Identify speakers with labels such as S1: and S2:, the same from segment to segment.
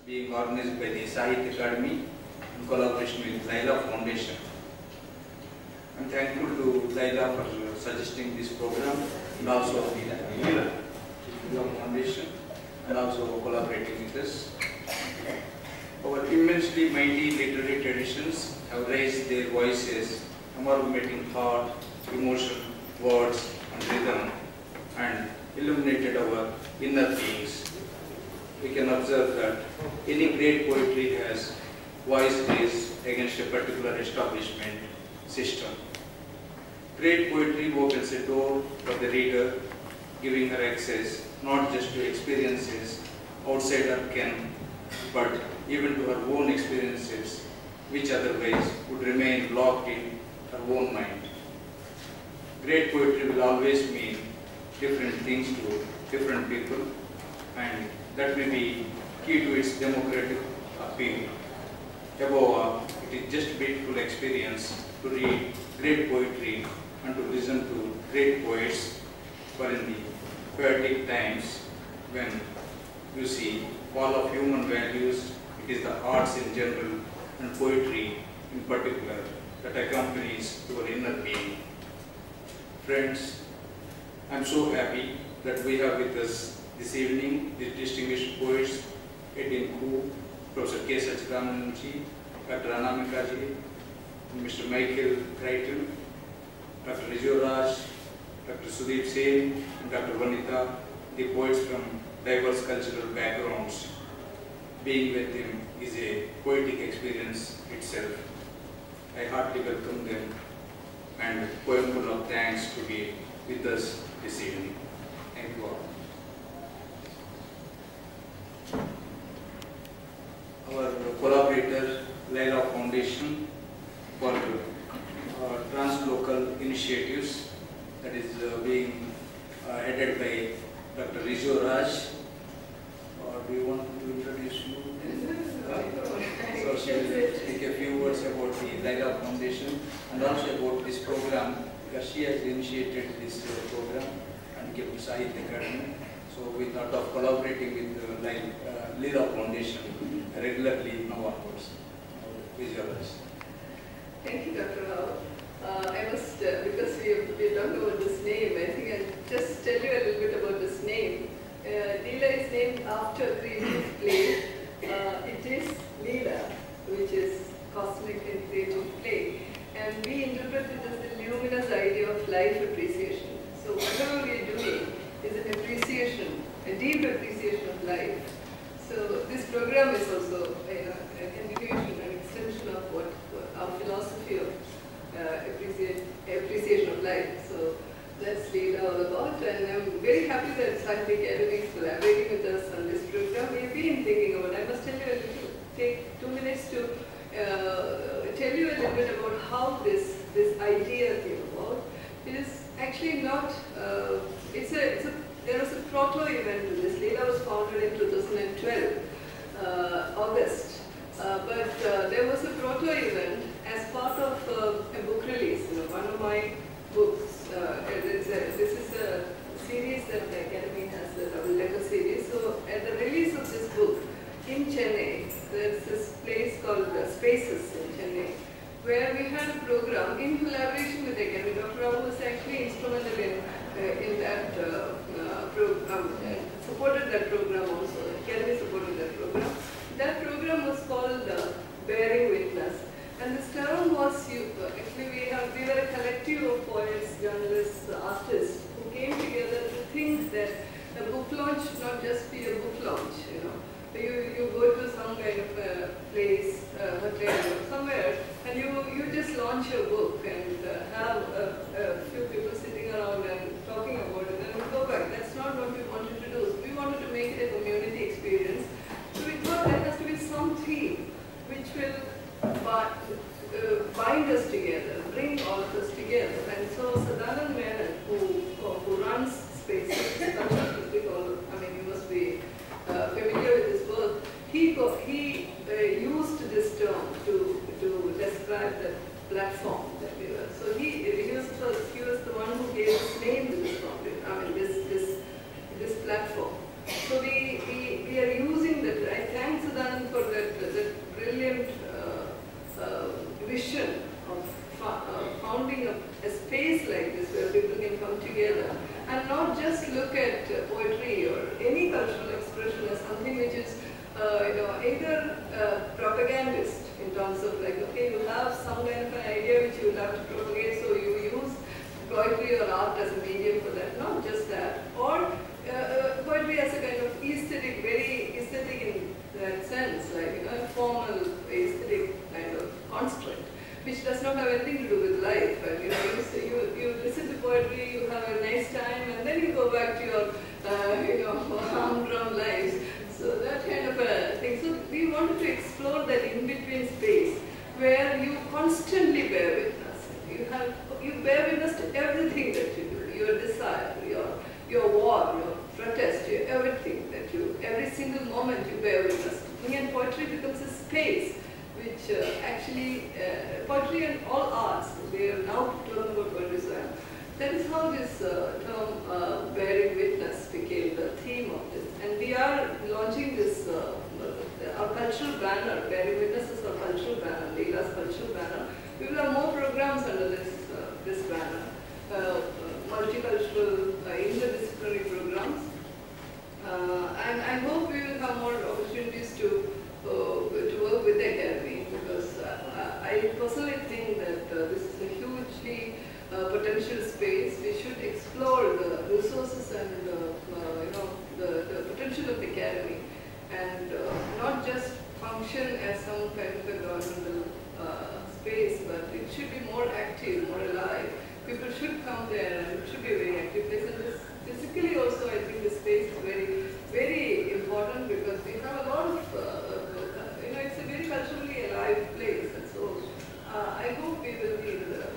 S1: being organized by the Sahitya Akademi in collaboration with LILA Foundation. I'm thankful to LILA for suggesting this program and also the LILA Foundation and also collaborating with us. Our immensely mighty literary traditions have raised their voices, amalgamating thought, emotion, words and rhythm, and illuminated our inner beings. We can observe that any great poetry has voiced this against a particular establishment system. Great poetry opens a door for the reader, giving her access not just to experiences outside her ken, but even to her own experiences, which otherwise would remain locked in her own mind. Great poetry will always mean different things to different people, and that will be key to its democratic appeal. Above all, it is just a beautiful experience to read great poetry and to listen to great poets, for in the poetic times when you see all of human values, it is the arts in general and poetry in particular that accompanies your inner being. Friends, I am so happy that we have with us this evening the distinguished poets Eddin Khoo, Professor K Satchidanandan, Dr. Anamika, Mr. Micheal Creighton, Dr. Rizio Raj, Dr. Sudeep Sen, and Dr. Vanita, the poets from diverse cultural backgrounds. Being with him is a poetic experience itself. I heartily welcome them and poem full of thanks to be with us this evening. Thank you all. Our collaborator, LILA Foundation, for Translocal Initiatives, that is being headed by Dr. Rizio Raj. Do you want to introduce you? So she will speak a few words about the LILA Foundation and also about this program, because she has initiated this program and kept Sahitya Akademi. So we thought of collaborating with LILA Foundation regularly now onwards. Rizio Raj.
S2: Thank you, Dr. Rao. I must, because we talked about this name, I think I'll just tell you a little bit about this name. LILA is named after a creative play. It is LILA, which is cosmic and creative play. And we interpret it as the luminous idea of life appreciation. So whatever we are doing is an appreciation, a deep appreciation of life. So this program is also a continuation, an extension of what our philosophy of appreciation of life. So that's LILA all about, and I'm very happy that Sahitya Akademi is collaborating with us on this program. We've been thinking about, I must tell you a little, take 2 minutes to tell you a little bit about how this idea came about. It is actually not, there was a proto-event to this. LILA was founded in 2012, August. But there was a proto-event as part of a book release. One of my books, this is a series that the Academy has, the double-decker series. So at the release of this book in Chennai, there's this place called Spaces in Chennai, where we had a program in collaboration with the Academy. Dr. Rao was actually instrumental in that program, supported that program also. The Academy supported that program. That program was called Bearing Witness. And this term was, actually we were a collective of poets, journalists, artists who came together to think that a book launch should not just be a book launch, You go to some kind of a place, hotel or somewhere, and you just launch your book and have a few people sitting around and talking about it and go back. That's not what we wanted to do. We wanted to make it a community experience. So we thought there has to be some theme which will bind us together, bring all of us together. And so Sadanand Menon, who runs Spaces, you must be familiar with his work, he used this term to describe the platform that we were. So he was the one look at poetry or any cultural expression as something which is either propagandist in terms of like, okay, you have some kind of an idea which you would have to propagate, so you use poetry or art as a medium for that, not just that, or poetry as a kind of aesthetic, very aesthetic in that sense, like a formal aesthetic kind of construct, which does not have anything to do with life. And, you listen to poetry, you have a nice time, and then you go back to your humdrum lives. So that kind of a thing. So we wanted to explore that in-between space where you constantly bear witness. You bear witness to everything that you do, your desire, your war, your protest, everything that every single moment you bear witness to. And poetry becomes a space which actually, poetry and all arts, they are now talking about poetry. So that is how this term bearing witness became the theme of this. And we are launching this, our cultural banner, bearing witness is our cultural banner, LILA's cultural banner. We will have more programs under this banner, multicultural, interdisciplinary programs. And I hope we will have more opportunities to work with the Academy, because I personally think that this is a hugely potential space. We should explore the resources and the potential of the Academy, and not just function as some kind of a governmental space, but it should be more active, more alive. People should come there, and it should be a very active place. And this, physically also, I think this space is very, very important, because we have a lot of, it's a very culturally alive place. And so I hope we will be in the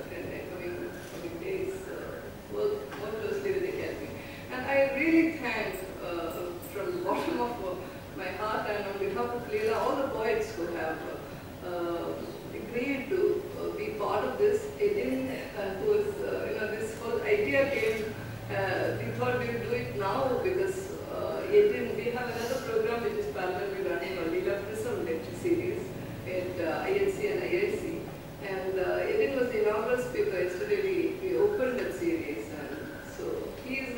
S2: coming days work more closely with the Academy. And I really thank, from the bottom of my heart and on behalf of LILA, all the poets who have agreed to be part of this. Eddin, who is, this whole idea came, we thought we would do it now because Eddin, we have another program which is parallelly running on LILA Prism lecture series at INC and IIC. And Eddin was the inaugural speaker. Yesterday we opened that series. And so he is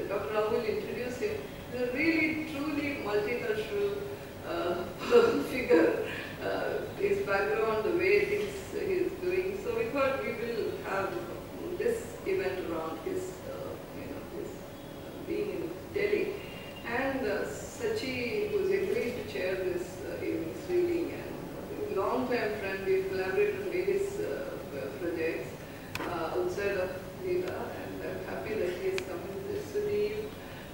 S2: Dr. Rahul introduced him. He's a really, truly multicultural figure. His background, the way things he's doing. So we thought we will have this event around his, his being in Delhi. And Sachi, who's agreed to chair this evening's reading, and a long-time friend, we've collaborated on various projects outside of LILA, and I'm happy that he is coming. Sudeep,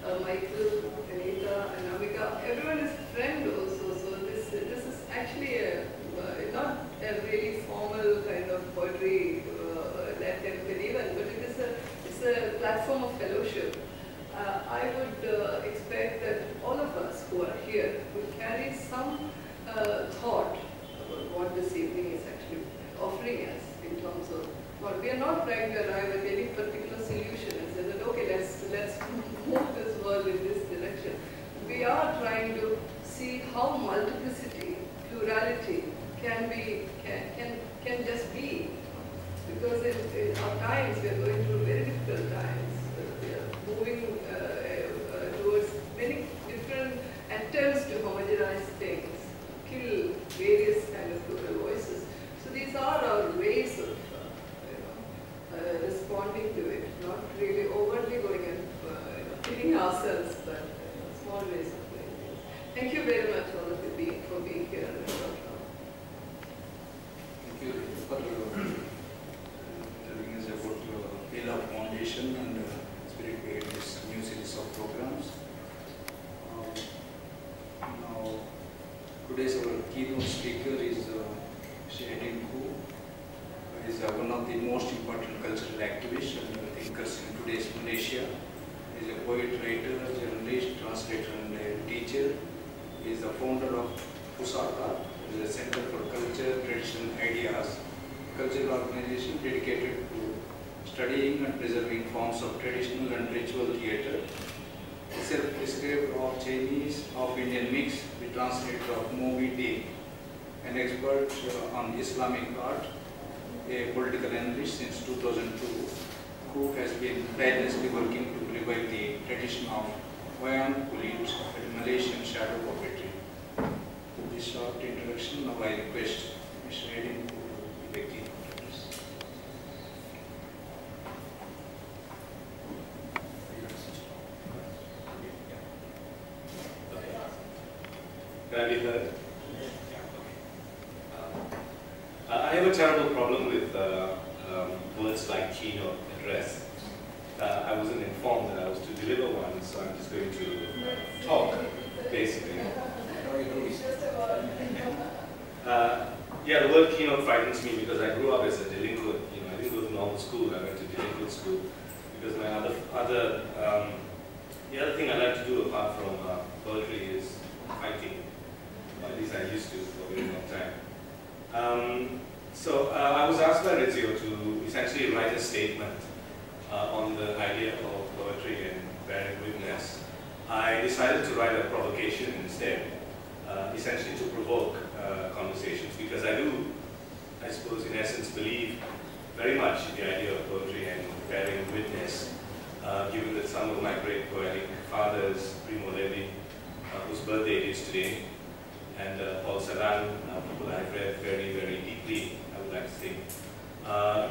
S2: Micheal, Vanita, and Anamika, everyone is a friend also. So this is actually not a really formal kind of poetry that kind of an event, but it's a platform of fellowship. I would expect that all of us who are here will carry some thought about what this evening is actually offering us in terms of, well, we are not trying to arrive at any particular solution and say that, okay, let's move this world in this direction. We are trying to see how multiplicity, plurality can just be. Because in our times, we are going through very difficult times. We are moving towards many different attempts to homogenize things, kill various kind of plural voices. So these are our ways of responding to it, not really overtly going and killing ourselves, but small ways of doing things. Thank you very much, all of you, for being here.
S1: Thank you for telling us about LILA Foundation and Spirit Guide, this new series of programs. Now, today's our keynote speaker is Eddin Khoo. He is one of the most important cultural activists and thinkers in today's Malaysia. He is a poet, writer, journalist, translator, and teacher. He is the founder of Pusaka, which is a Center for Culture, Tradition, Ideas, cultural organization dedicated to studying and preserving forms of traditional and ritual theatre. A self-described of Chinese, of Indian mix, the translator of movie Day, an expert on Islamic art, a political analyst since 2002, who has been tirelessly working revive the tradition of Wayang Kulit and Malaysian shadow puppetry. With this short introduction, now I request Mr. Eddin Khoo to make the introduction.
S3: Can I be heard? I have a terrible problem with words like keynote address. I wasn't informed that I was to deliver one, so I'm just going to talk, basically. Yeah, the word keynote frightens me because I grew up as a delinquent. I didn't go to normal school. I went to delinquent school because my the other thing I like to do apart from poetry is fighting. At least I used to for a very long time. So I was asked by Rizio to essentially write a statement on the idea of poetry and bearing witness. I decided to write a provocation instead, essentially to provoke conversations, because I do, I suppose, in essence, believe very much in the idea of poetry and bearing witness, given that some of my great poetic fathers, Primo Levi, whose birthday it is today, and Paul Celan, people I've read very, very deeply, I would like to think.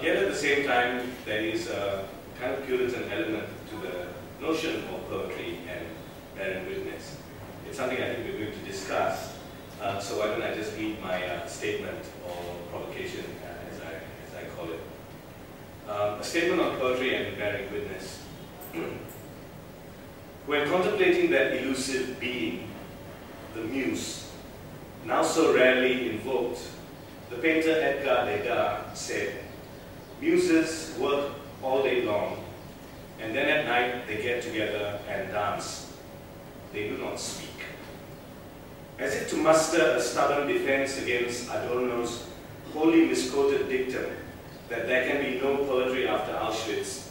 S3: Yet at the same time, there is a kind of Puritan element to the notion of poetry and bearing witness. It's something I think we're going to discuss. So why don't I just read my statement or provocation, as I call it. A statement on poetry and bearing witness. When contemplating that elusive being, the muse, now so rarely invoked, the painter Edgar Degas said, "Muses work all day long, and then at night they get together and dance. They do not speak." As if to muster a stubborn defense against Adorno's wholly misquoted dictum that there can be no poetry after Auschwitz,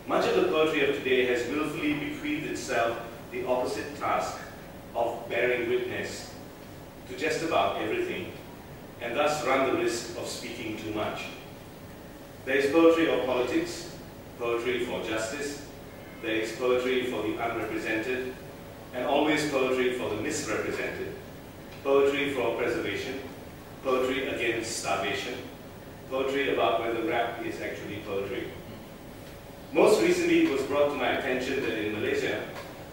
S3: much of the poetry of today has willfully bequeathed itself the opposite task of bearing witness to just about everything, and thus run the risk of speaking too much. There is poetry of politics, poetry for justice, there is poetry for the unrepresented, and always poetry for the misrepresented, poetry for preservation, poetry against starvation, poetry about whether rap is actually poetry. Most recently, it was brought to my attention that in Malaysia,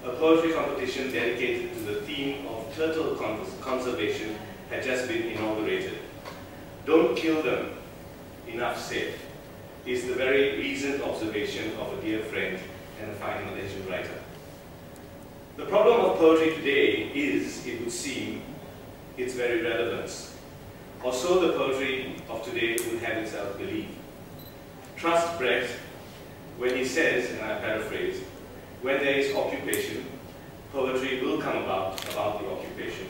S3: a poetry competition dedicated to the theme of turtle conservation had just been inaugurated. "Don't kill them, enough said," is the very recent observation of a dear friend and a fine Malaysian writer. The problem of poetry today is, it would seem, its very relevance. Or so the poetry of today would have itself believe. Trust Brett when he says, and I paraphrase, "When there is occupation, poetry will come about the occupation,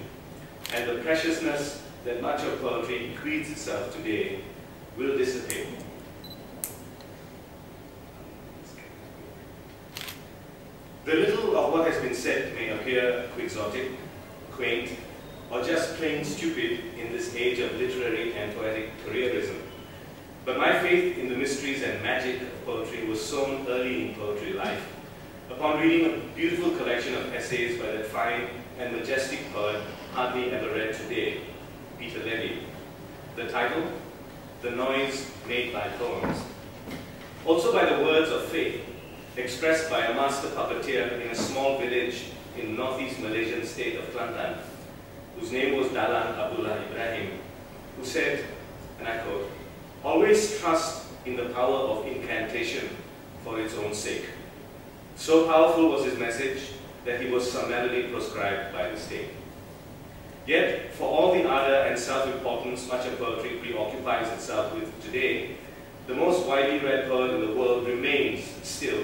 S3: and the preciousness that much of poetry bequeaths itself today will dissipate." The little of what has been said may appear quixotic, quaint, or just plain stupid in this age of literary and poetic careerism. But my faith in the mysteries and magic of poetry was sown early in poetry life, upon reading a beautiful collection of essays by that fine and majestic poet hardly ever read today, Peter Levy. The title, "The Noise Made by Poems." Also by the words of faith, expressed by a master puppeteer in a small village in northeast Malaysian state of Kelantan, whose name was Dalan Abdullah Ibrahim, who said, and I quote, "Always trust in the power of incantation for its own sake." So powerful was his message that he was summarily proscribed by the state. Yet, for all the ardor and self-importance much of poetry preoccupies itself with today, the most widely read poet in the world remains still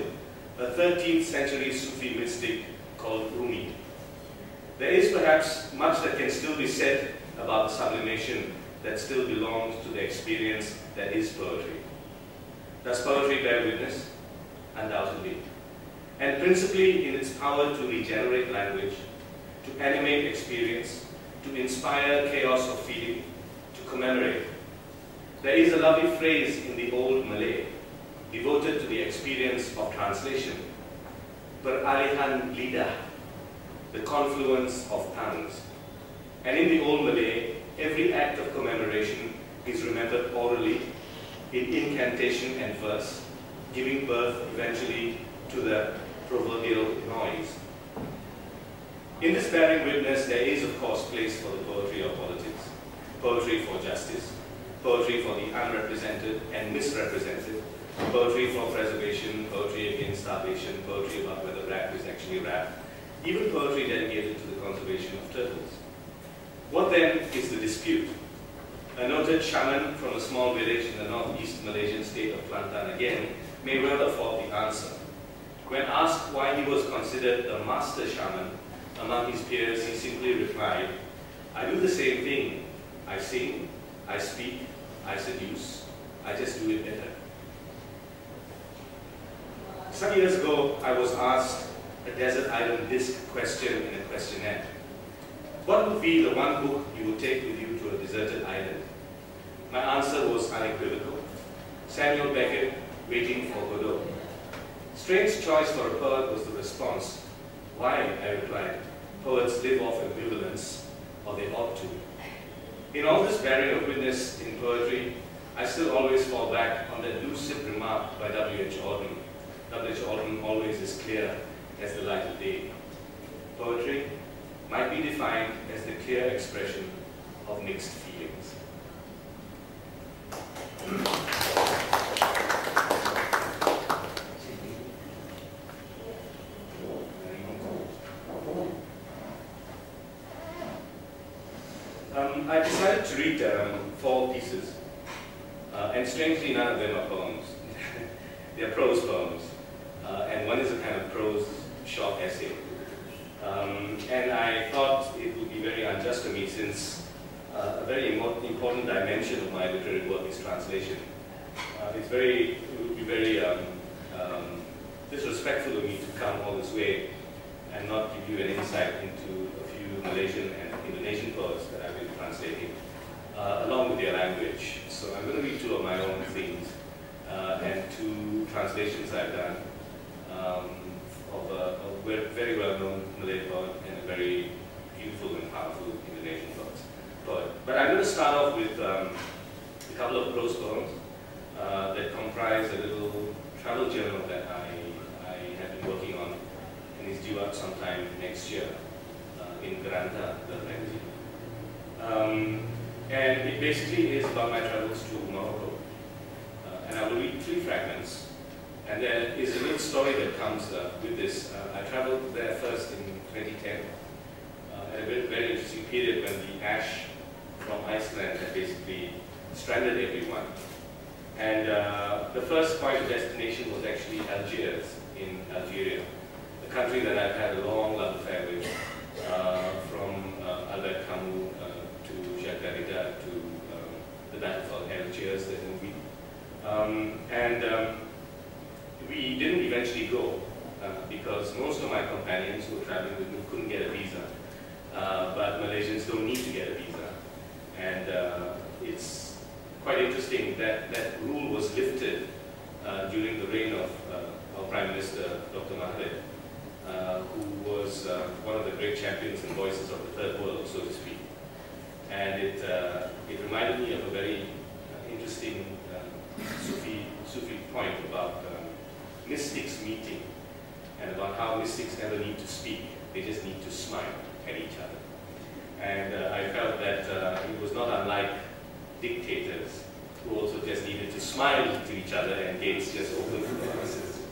S3: a 13th century Sufi mystic called Rumi. There is perhaps much that can still be said about the sublimation that still belongs to the experience that is poetry. Does poetry bear witness? Undoubtedly. And principally in its power to regenerate language, to animate experience, to inspire chaos of feeling, to commemorate. There is a lovely phrase in the old Malay devoted to the experience of translation. peralihan lidah, the confluence of tongues. And in the Old Malay, every act of commemoration is remembered orally in incantation and verse, giving birth eventually to the proverbial noise. In this bearing witness, there is of course place for the poetry of politics, poetry for justice, poetry for the unrepresented and misrepresented, poetry for preservation, poetry against starvation, poetry about whether rap is actually rap, even poetry dedicated to the conservation of turtles. What then is the dispute? A noted shaman from a small village in the northeast Malaysian state of Kelantan again may well afford the answer. When asked why he was considered a master shaman among his peers, he simply replied, "I do the same thing. I sing, I speak, I seduce, I just do it better." Some years ago, I was asked a desert island disc question in a questionnaire. What would be the one book you would take with you to a deserted island? My answer was unequivocal. Samuel Beckett, Waiting for Godot. Strange choice for a poet was the response. Why, I replied, poets live off ambivalence, or they ought to. In all this bearing of witness in poetry, I still always fall back on that lucid remark by W.H. Auden. W.H. Auden always is clear as the light of day. Poetry might be defined as the clear expression of mixed feelings. I decided to read 4 pieces, and strangely none of them are poems. They are prose poems, and one is a kind of prose short essay. And I thought it would be very unjust to me, since a very important dimension of my literary work is translation. It would be very disrespectful of me to come all this way and not give you an insight into a few Malaysian and Indonesian poets that I've been translating, along with their language. So I'm going to read 2 of my own things, and 2 translations I've done of a very well-known Malay poet and a very beautiful and powerful Indonesian poet. But I'm going to start off with a couple of prose poems that comprise a little travel journal that I have been working on, and is due out sometime next year in Granta, the and it basically is about my travels to Morocco. And I will read 3 fragments. And there is a little story that comes with this. I traveled there first in 2010, at a very interesting period when the ash from Iceland had basically stranded everyone. And the first point of destination was actually Algiers in Algeria, a country that I've had a long love affair with, from Albert Camus to Jacques Derrida to the Battle of Algiers, the movie. We didn't eventually go because most of my companions who were traveling with me couldn't get a visa. But Malaysians don't need to get a visa. And it's quite interesting that that rule was lifted during the reign of our Prime Minister, Dr. Mahathir, who was one of the great champions and voices of the Third World, so to speak. And it reminded me of a very interesting Sufi point about mystics meeting, and about how mystics never need to speak, they just need to smile at each other. And I felt that it was not unlike dictators who also just needed to smile to each other and gates just opened for our citizens.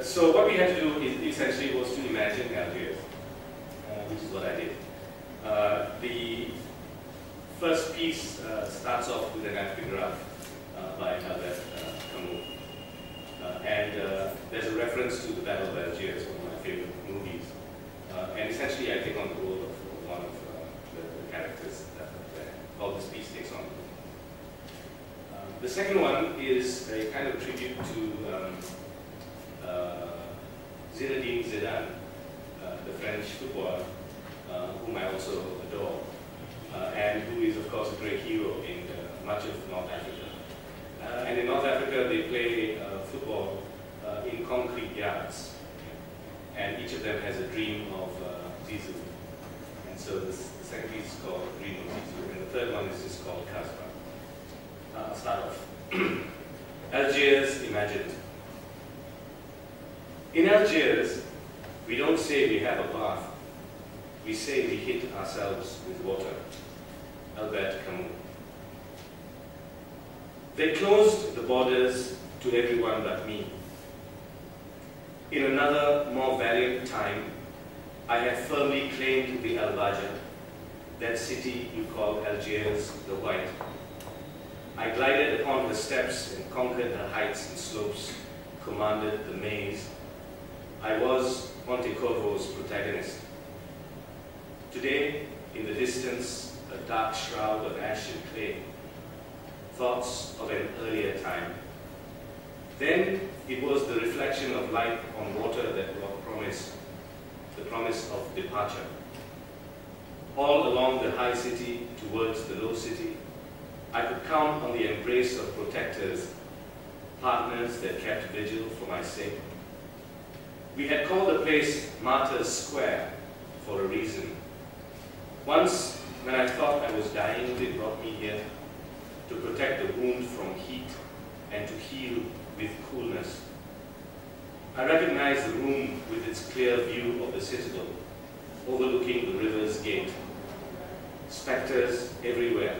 S3: So what we had to do essentially was to imagine Algiers, which is what I did. The first piece starts off with an epigraph by Albert Camus. And there's a reference to the Battle of Algiers, one of my favorite movies. And essentially I take on the role of one of the characters that all this piece takes on. The second one is a kind of tribute to Zinedine Zidane, the French footballer, whom I also adore, and who is of course a great hero in much of North Africa. And in North Africa they play football in sons. And each of them has a dream of Zizou. And so the second piece is called Dream of Zizou, and the third one is just called Kasbah. I'll start off. Algiers imagined. In Algiers, we don't say we have a bath. We say we hit ourselves with water. Albert Camus. They closed the borders to everyone but me. In another, more valiant time, I had firmly claimed the Al-Baja, that city you call Algiers the White. I glided upon her steps and conquered her heights and slopes, commanded the maze. I was Pontecorvo's protagonist. Today, in the distance, a dark shroud of ash and clay, thoughts of an earlier time. Then it was the reflection of light on water that brought promise, the promise of departure. All along the high city towards the low city, I could count on the embrace of protectors, partners that kept vigil for my sake. We had called the place Martyrs Square for a reason. Once, when I thought I was dying, they brought me here to protect the wound from heat and to heal with coolness. I recognized the room with its clear view of the citadel, overlooking the river's gate. Specters everywhere.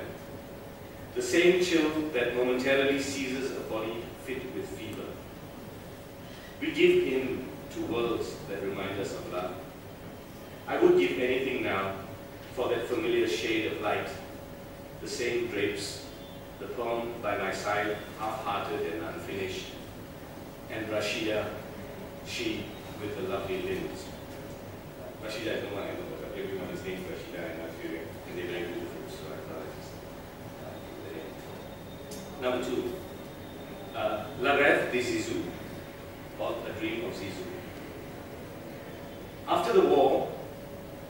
S3: The same chill that momentarily seizes a body fit with fever. We give in to worlds that remind us of love. I would give anything now for that familiar shade of light, the same drapes, the poem by my side, half-hearted and unfinished, and Rashida, she with the lovely limbs. Rashida is no one I know, but everyone is named Rashida in Algeria, and they're very beautiful, so I thought it. Number 2, La Rêve de Zizou, or A Dream of Zizou. After the war,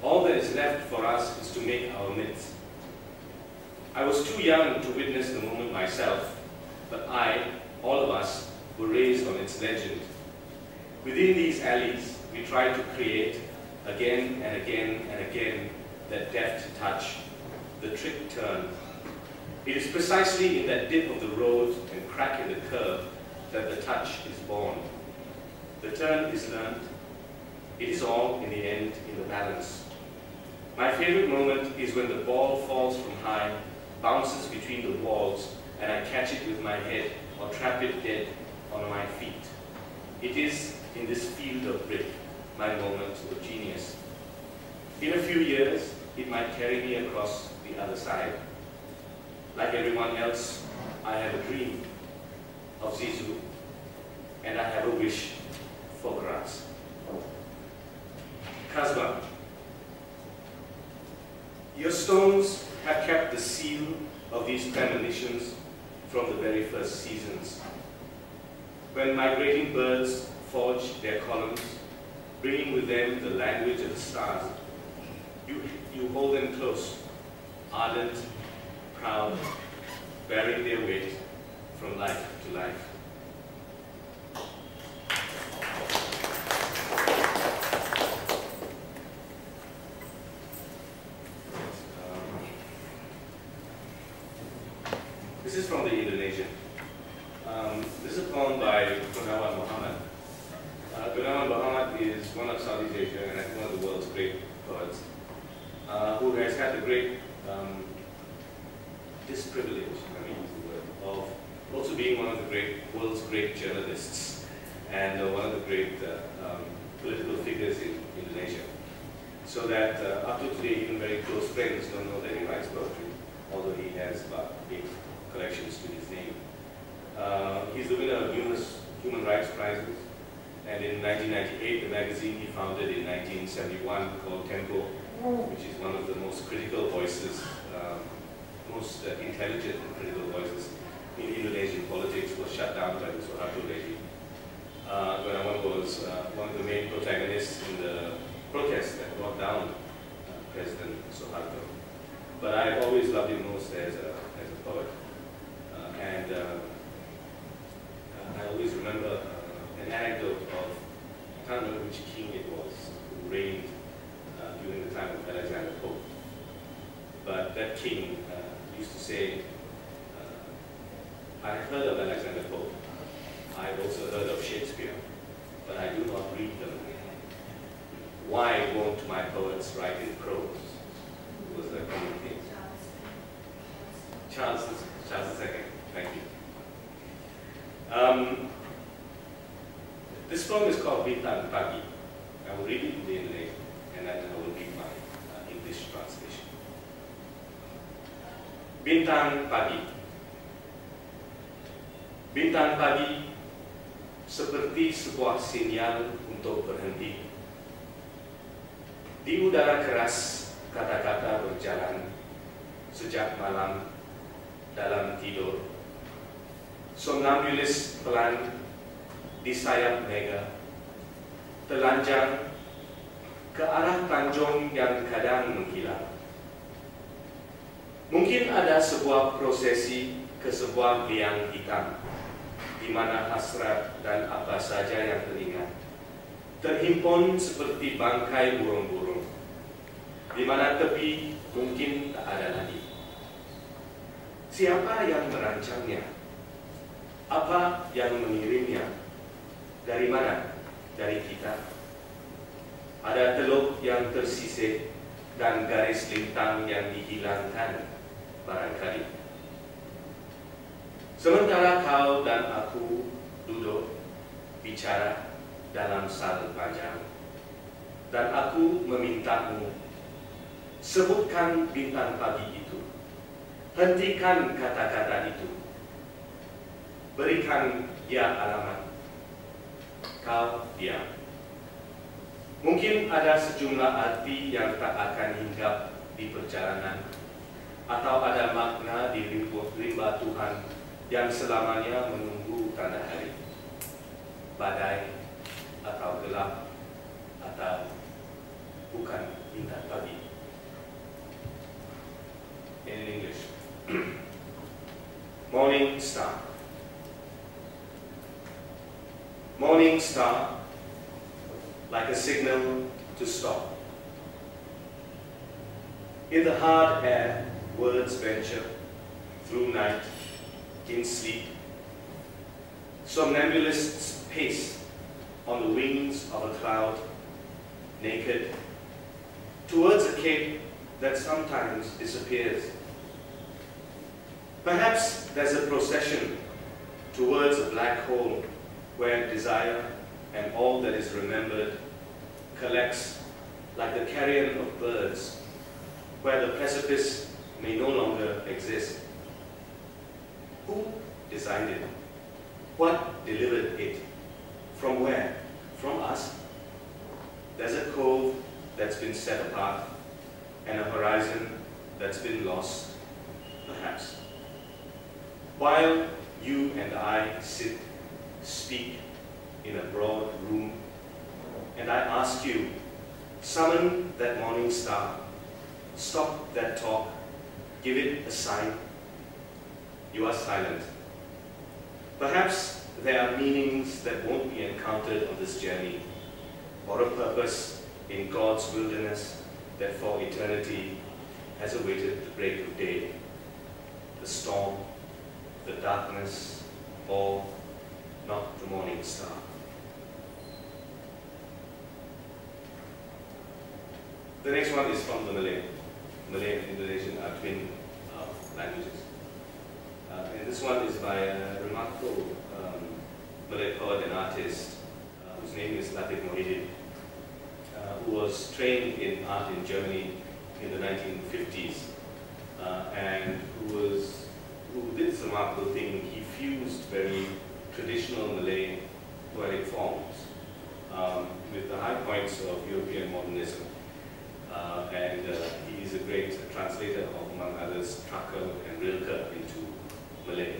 S3: all that is left for us is to make our myths. I was too young to witness the moment myself, but all of us, were raised on its legend. Within these alleys, we tried to create, again and again and again, that deft touch, the trick turn. It is precisely in that dip of the road and crack in the curve that the touch is born. The turn is learned. It is all, in the end, in the balance. My favorite moment is when the ball falls from high, bounces between the walls, and I catch it with my head or trap it dead on my feet. It is, in this field of brick, my moment of genius. In a few years, it might carry me across the other side. Like everyone else, I have a dream of Zizou, and I have a wish for Graz. Kasbah. Your stones have kept the seal of these premonitions from the very first seasons. When migrating birds forged their columns, bringing with them the language of the stars, you hold them close, ardent, proud, bearing their weight from life to life. This is from the Indonesian. This is a poem by Gunawan Muhammad. Gunawan Muhammad is one of Southeast Asia and I think one of the world's great poets, who has had the great disprivilege, I mean, of also being one of the world's great journalists and one of the great political figures in Indonesia. So that up to today, even very close friends don't know that he writes poetry, although he has about 8 collections to his name. He's the winner of numerous human rights prizes, and in 1998, the magazine he founded in 1971 called Tempo, which is one of the most critical voices, most intelligent and critical voices in Indonesian politics, was shut down by the Suharto regime. Gunawan was one of the main protagonists in the protest that brought down President Suharto. But I've always loved him most as a poet. And I always remember an anecdote of can't remember which king it was who reigned during the time of Alexander Pope. But that king used to say, I have heard of Alexander Pope. I have also heard of Shakespeare, but I do not read them. Why won't my poets write in prose? Was a common thing. Charles II. Thank you. This poem is called Bintang Pagi. I will read it in the Indonesian, and then I will read my English translation. Bintang Pagi. Bintang pagi seperti sebuah sinyal untuk berhenti. Di udara keras, kata-kata berjalan sejak malam dalam tidur. Somnambulis pelan di sayap mega, telanjang ke arah tanjung yang kadang menghilang. Mungkin ada sebuah prosesi ke sebuah liang hitam, di mana hasrat dan apa saja yang teringat terhimpun seperti bangkai burung-burung, di mana tepi mungkin tak ada lagi. Siapa yang merancangnya? Apa yang mengirimnya? Dari mana? Dari kita. Ada teluk yang tersisih dan garis lintang yang dihilangkan barangkali. Sementara kau dan aku duduk bicara dalam sal panjang, dan aku memintamu, sebutkan bintang pagi itu, hentikan kata-kata itu, berikan dia alamat. Kau diam. Mungkin ada sejumlah arti yang tak akan hinggap di perjalanan, atau ada makna di rimba Tuhan yang selamanya menunggu tanda hari, badai atau gelap atau bukan bintang pagi. In English, morning star. Morning star, like a signal to stop. In the hard air, words venture through night. In sleep, somnambulists pace on the wings of a cloud, naked, towards a cape that sometimes disappears. Perhaps there's a procession towards a black hole where desire and all that is remembered collects like the carrion of birds, where the precipice may no longer exist. Who designed it? What delivered it? From where? From us? There's a cove that's been set apart, and a horizon that's been lost, perhaps. While you and I sit, speak in a broad room, and I ask you, summon that morning star, stop that talk, give it a sign. You are silent. Perhaps there are meanings that won't be encountered on this journey, or a purpose in God's wilderness that for eternity has awaited the break of day, the storm, the darkness, or not the morning star. The next one is from the Malay. Malay and Indonesian are twin languages. And this one is by a remarkable Malay poet and artist whose name is Latif Mohidin, who was trained in art in Germany in the 1950s, and who did this remarkable thing. He fused very traditional Malay poetic forms with the high points of European modernism. And he is a great translator of, among others, Trucker and Rilke into Malay,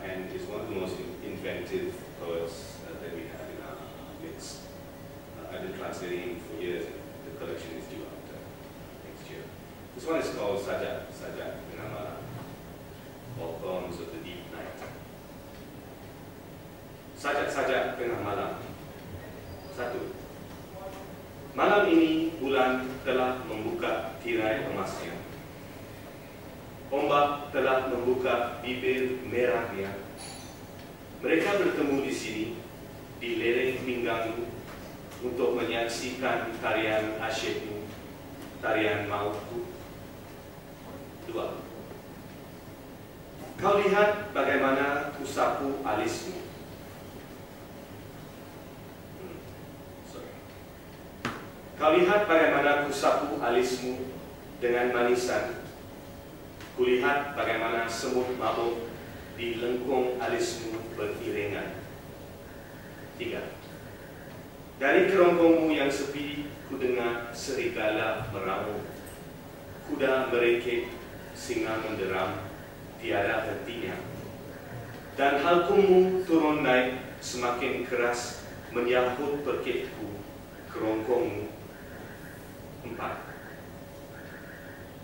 S3: and is one of the most inventive poets that we have in our midst. I've been translating him for years, and the collection is due out next year. This one is called Sajak Tengah Malam, or Poems of the Deep Night. Sajak Tengah Malam, Malam ini bulan telah membuka tirai emasnya. Ombak telah membuka bibir merahnya. Mereka bertemu di sini, di lereng pinggangmu, untuk menyaksikan tarian asyikmu, tarian mautku. 2. Kau lihat bagaimana kusapu alismu. Kau lihat bagaimana kusapu alismu dengan manisan. Kulihat bagaimana semut mabuk di lengkung alismu beriringan. 3. Dari kerongkongmu yang sepi, kudengar serigala meraung. Kuda merengek, singa menderam, tiada hentinya. Dan halkummu turun naik semakin keras menyahut perkitku, kerongkongmu. 4.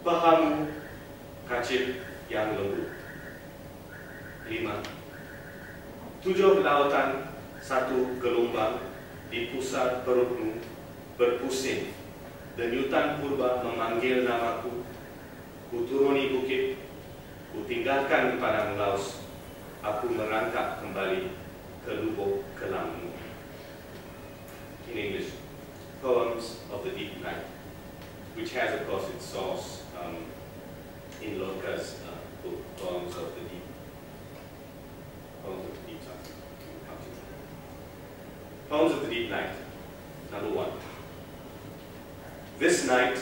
S3: Pahamu kacip yang lembut. 5. 7 lautan, 1 gelombang di pusat perutmu berpusing. Denyutan purba memanggil namaku. Kuturuni bukit, kutinggalkan padang laus. Aku merangkak kembali ke lubuk kelammu. In English, Poems of the Deep Night, which has, of course, its source in Loka's book, Poems of the Deep. Poems of the Deep Night. Poems of the Deep Night. Number 1. This night,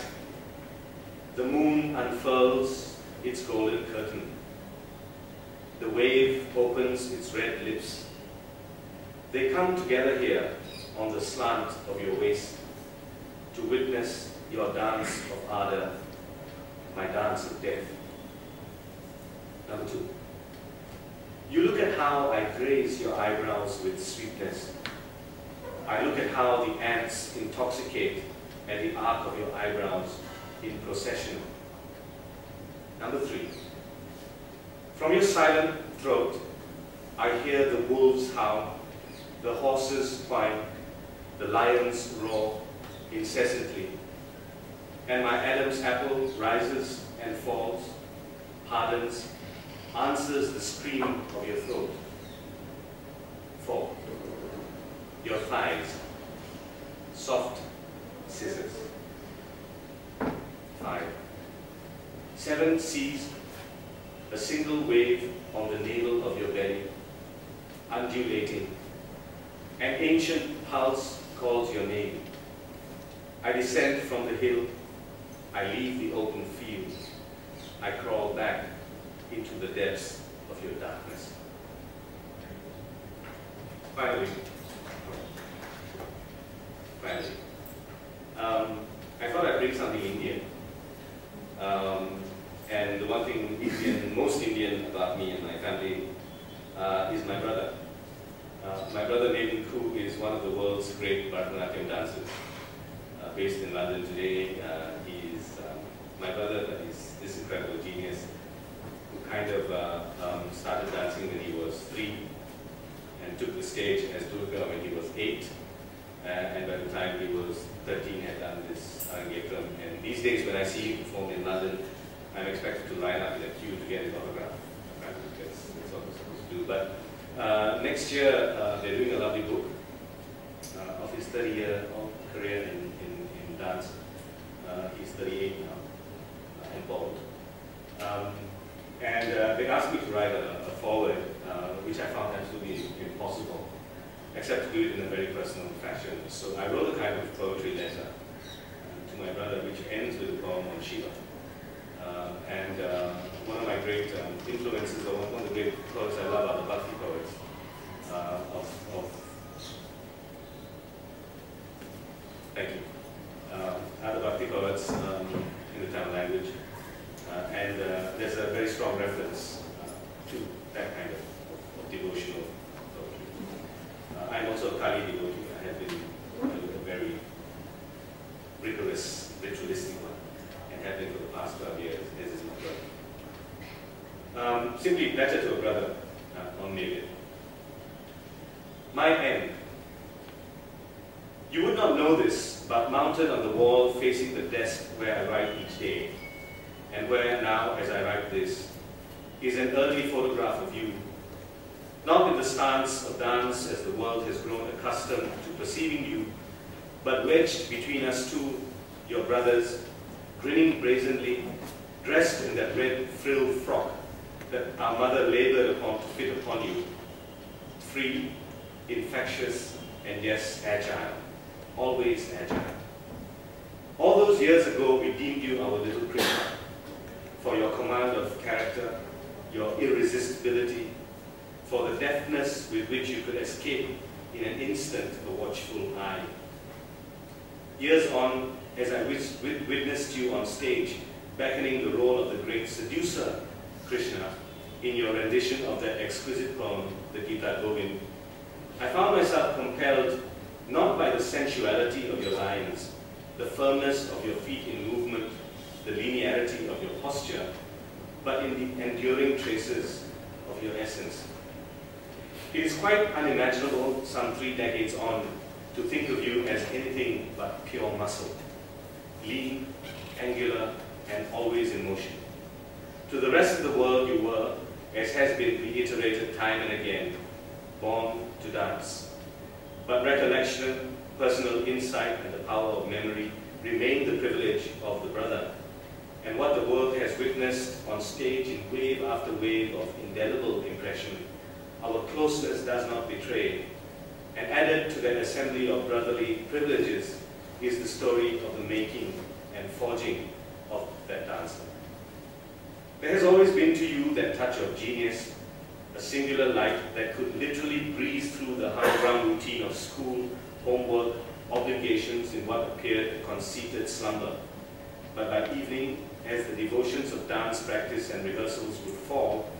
S3: the moon unfurls its golden curtain. The wave opens its red lips. They come together here on the slant of your waist to witness your dance of ardor, my dance of death. Number 2. You look at how I graze your eyebrows with sweetness. I look at how the ants intoxicate at the arc of your eyebrows in procession. Number 3. From your silent throat, I hear the wolves howl, the horses whine, the lions roar incessantly, and my Adam's apple rises and falls, hardens, answers the scream of your throat. 4. Your thighs, soft scissors. 5. 7 seas, a single wave on the navel of your belly, undulating. An ancient pulse calls your name. I descend from the hill. I leave the open field. I crawl back into the depths of your darkness. Finally, I thought I'd bring something Indian. And the one thing most Indian about me and my family is my brother. My brother Eddin Khoo is one of the world's great Bharatanatyam dancers, based in London today. He is my brother, but he's this incredible genius who kind of started dancing when he was 3 and took the stage as Durga when he was 8. And by the time he was 13, had done this Arangetram. And these days, when I see him perform in London, I'm expected to line up in a queue to get his autograph. That's what we're supposed to do. But next year, they're doing a lovely book of his 30-year career in dance. He's 38 now, and bald. And they asked me to write a foreword, which I found absolutely impossible, except to do it in a very personal fashion. So I wrote a kind of poetry letter to my brother, which ends with a poem on Shiva. And one of my great influences, or one of the great poets I love, are the Bhakti poets thank you. Are the Bhakti poets in the Tamil language. And there's a very strong reference to that kind of devotional poetry. I'm also a Kali devotee. I have been a very rigorous, ritualistic one, and have been for the past 12 years, as is my brother. Simply letter to a brother on Mayday. My end. You would not know this, but mounted on the wall facing the desk where I write each day, and where now, as I write this, is an early photograph of you, not in the stance of dance as the world has grown accustomed to perceiving you, but wedged between us two, your brothers, grinning brazenly, dressed in that red frilled frock that our mother labored upon to fit upon you, free, infectious, and yes, agile, always agile. All those years ago, we deemed you our little Krishna for your command of character, your irresistibility, for the deftness with which you could escape in an instant a watchful eye. Years on, as I witnessed you on stage, beckoning the role of the great seducer, Krishna, in your rendition of that exquisite poem, the Gita Govind, I found myself compelled not by the sensuality of your lines, the firmness of your feet in movement, the linearity of your posture, but in the enduring traces of your essence. It is quite unimaginable, some 3 decades on, to think of you as anything but pure muscle, lean, angular, and always in motion. To the rest of the world you were, as has been reiterated time and again, born to dance. But recollection, personal insight, and the power of memory remain the privilege of the brother. And what the world has witnessed on stage in wave after wave of indelible impression, our closeness does not betray. And added to that assembly of brotherly privileges is the story of the making and forging of that dancer. There has always been to you that touch of genius, a singular light that could literally breeze through the humdrum routine of school, homework, obligations in what appeared a conceited slumber. But by evening, as the devotions of dance practice and rehearsals would fall,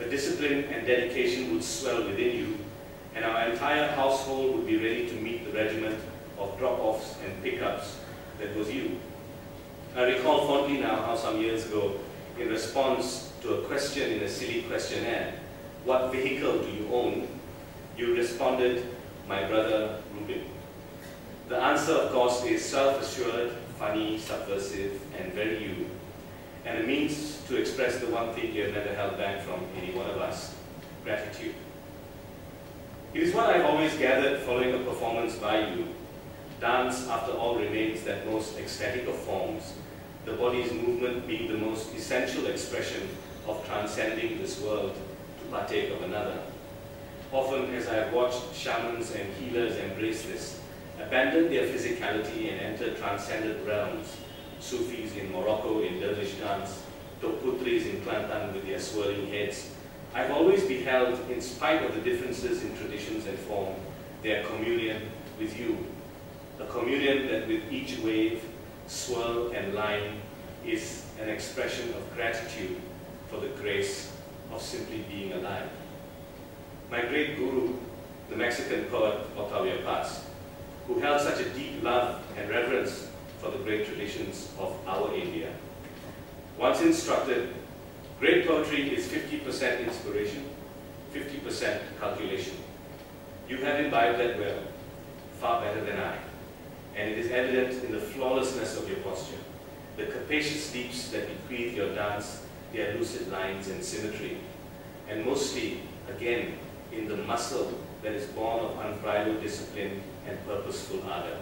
S3: a discipline and dedication would swell within you, and our entire household would be ready to meet the regiment of drop-offs and pickups that was you. I recall fondly now how some years ago, in response to a question in a silly questionnaire, "What vehicle do you own?" you responded, "My brother Rubin." The answer, of course, is self-assured, funny, subversive, and very you, and a means to express the one thing you have never held back from any one of us: gratitude. It is what I've always gathered following a performance by you. Dance, after all, remains that most ecstatic of forms, the body's movement being the most essential expression of transcending this world to partake of another. Often, as I have watched shamans and healers embrace this, abandon their physicality and enter transcendent realms, Sufis in Morocco in dervish dance, Toputris in Kelantan with their swirling heads, I've always beheld, in spite of the differences in traditions and form, their communion with you. A communion that with each wave, swirl, and line is an expression of gratitude for the grace of simply being alive. My great guru, the Mexican poet Octavio Paz, who held such a deep love and reverence for the great traditions of our India, once instructed, great poetry is 50% inspiration, 50% calculation. You have imbibed that well, far better than I, and it is evident in the flawlessness of your posture, the capacious leaps that bequeath your dance, their lucid lines and symmetry, and mostly, again, in the muscle that is born of unbridled discipline and purposeful ardor.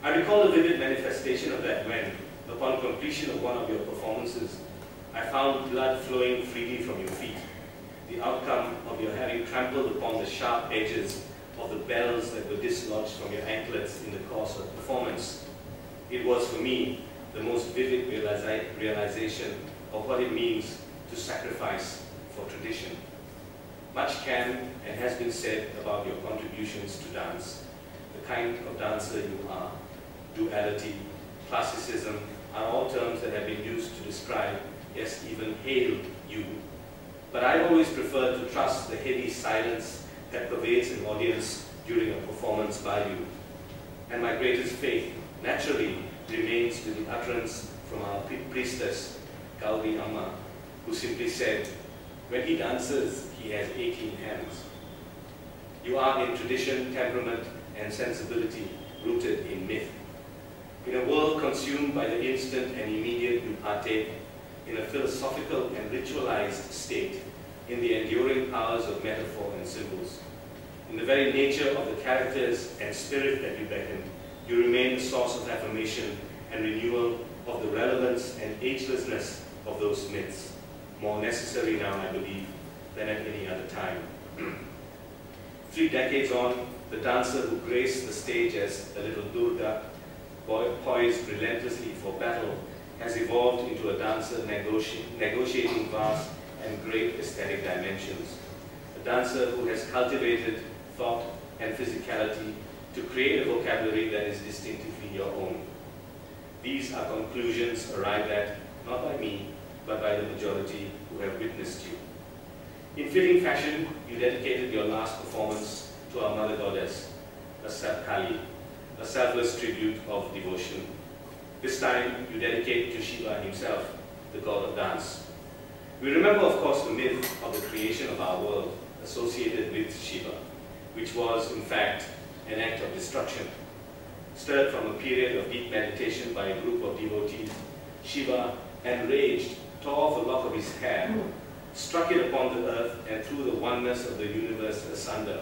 S3: I recall a vivid manifestation of that when, upon completion of one of your performances, I found blood flowing freely from your feet, the outcome of your having trampled upon the sharp edges of the bells that were dislodged from your anklets in the course of performance. It was, for me, the most vivid realization of what it means to sacrifice for tradition. Much can and has been said about your contributions to dance, the kind of dancer you are. Duality, classicism are all terms that have been used to describe, yes, even hail you. But I've always preferred to trust the heavy silence that pervades an audience during a performance by you. And my greatest faith, naturally, remains with the utterance from our priestess, Gauri Amma, who simply said, when he dances, he has 18 hands. You are in tradition, temperament, and sensibility rooted in myth. In a world consumed by the instant and immediate, you partake in a philosophical and ritualized state in the enduring powers of metaphor and symbols. In the very nature of the characters and spirit that you beckon, you remain the source of affirmation and renewal of the relevance and agelessness of those myths, more necessary now, I believe, than at any other time. 3 decades on, the dancer who graced the stage as a little Durga, poised relentlessly for battle, has evolved into a dancer negotiating vast and great aesthetic dimensions. A dancer who has cultivated thought and physicality to create a vocabulary that is distinctively your own. These are conclusions arrived at, not by me, but by the majority who have witnessed you. In fitting fashion, you dedicated your last performance to our mother goddess, a Kali, a selfless tribute of devotion. This time, you dedicate to Shiva himself, the god of dance. We remember, of course, the myth of the creation of our world associated with Shiva, which was, in fact, an act of destruction. Stirred from a period of deep meditation by a group of devotees, Shiva, enraged, tore off a lock of his hair, struck it upon the earth, and threw the oneness of the universe asunder,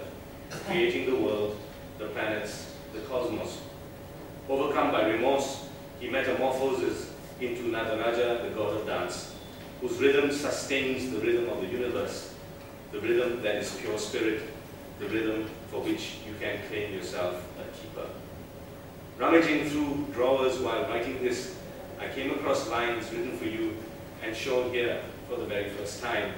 S3: creating the world, the planets, the cosmos. Overcome by remorse, he metamorphoses into Nataraja, the god of dance, whose rhythm sustains the rhythm of the universe, the rhythm that is pure spirit, the rhythm for which you can claim yourself a keeper. Rummaging through drawers while writing this, I came across lines written for you and shown here for the very first time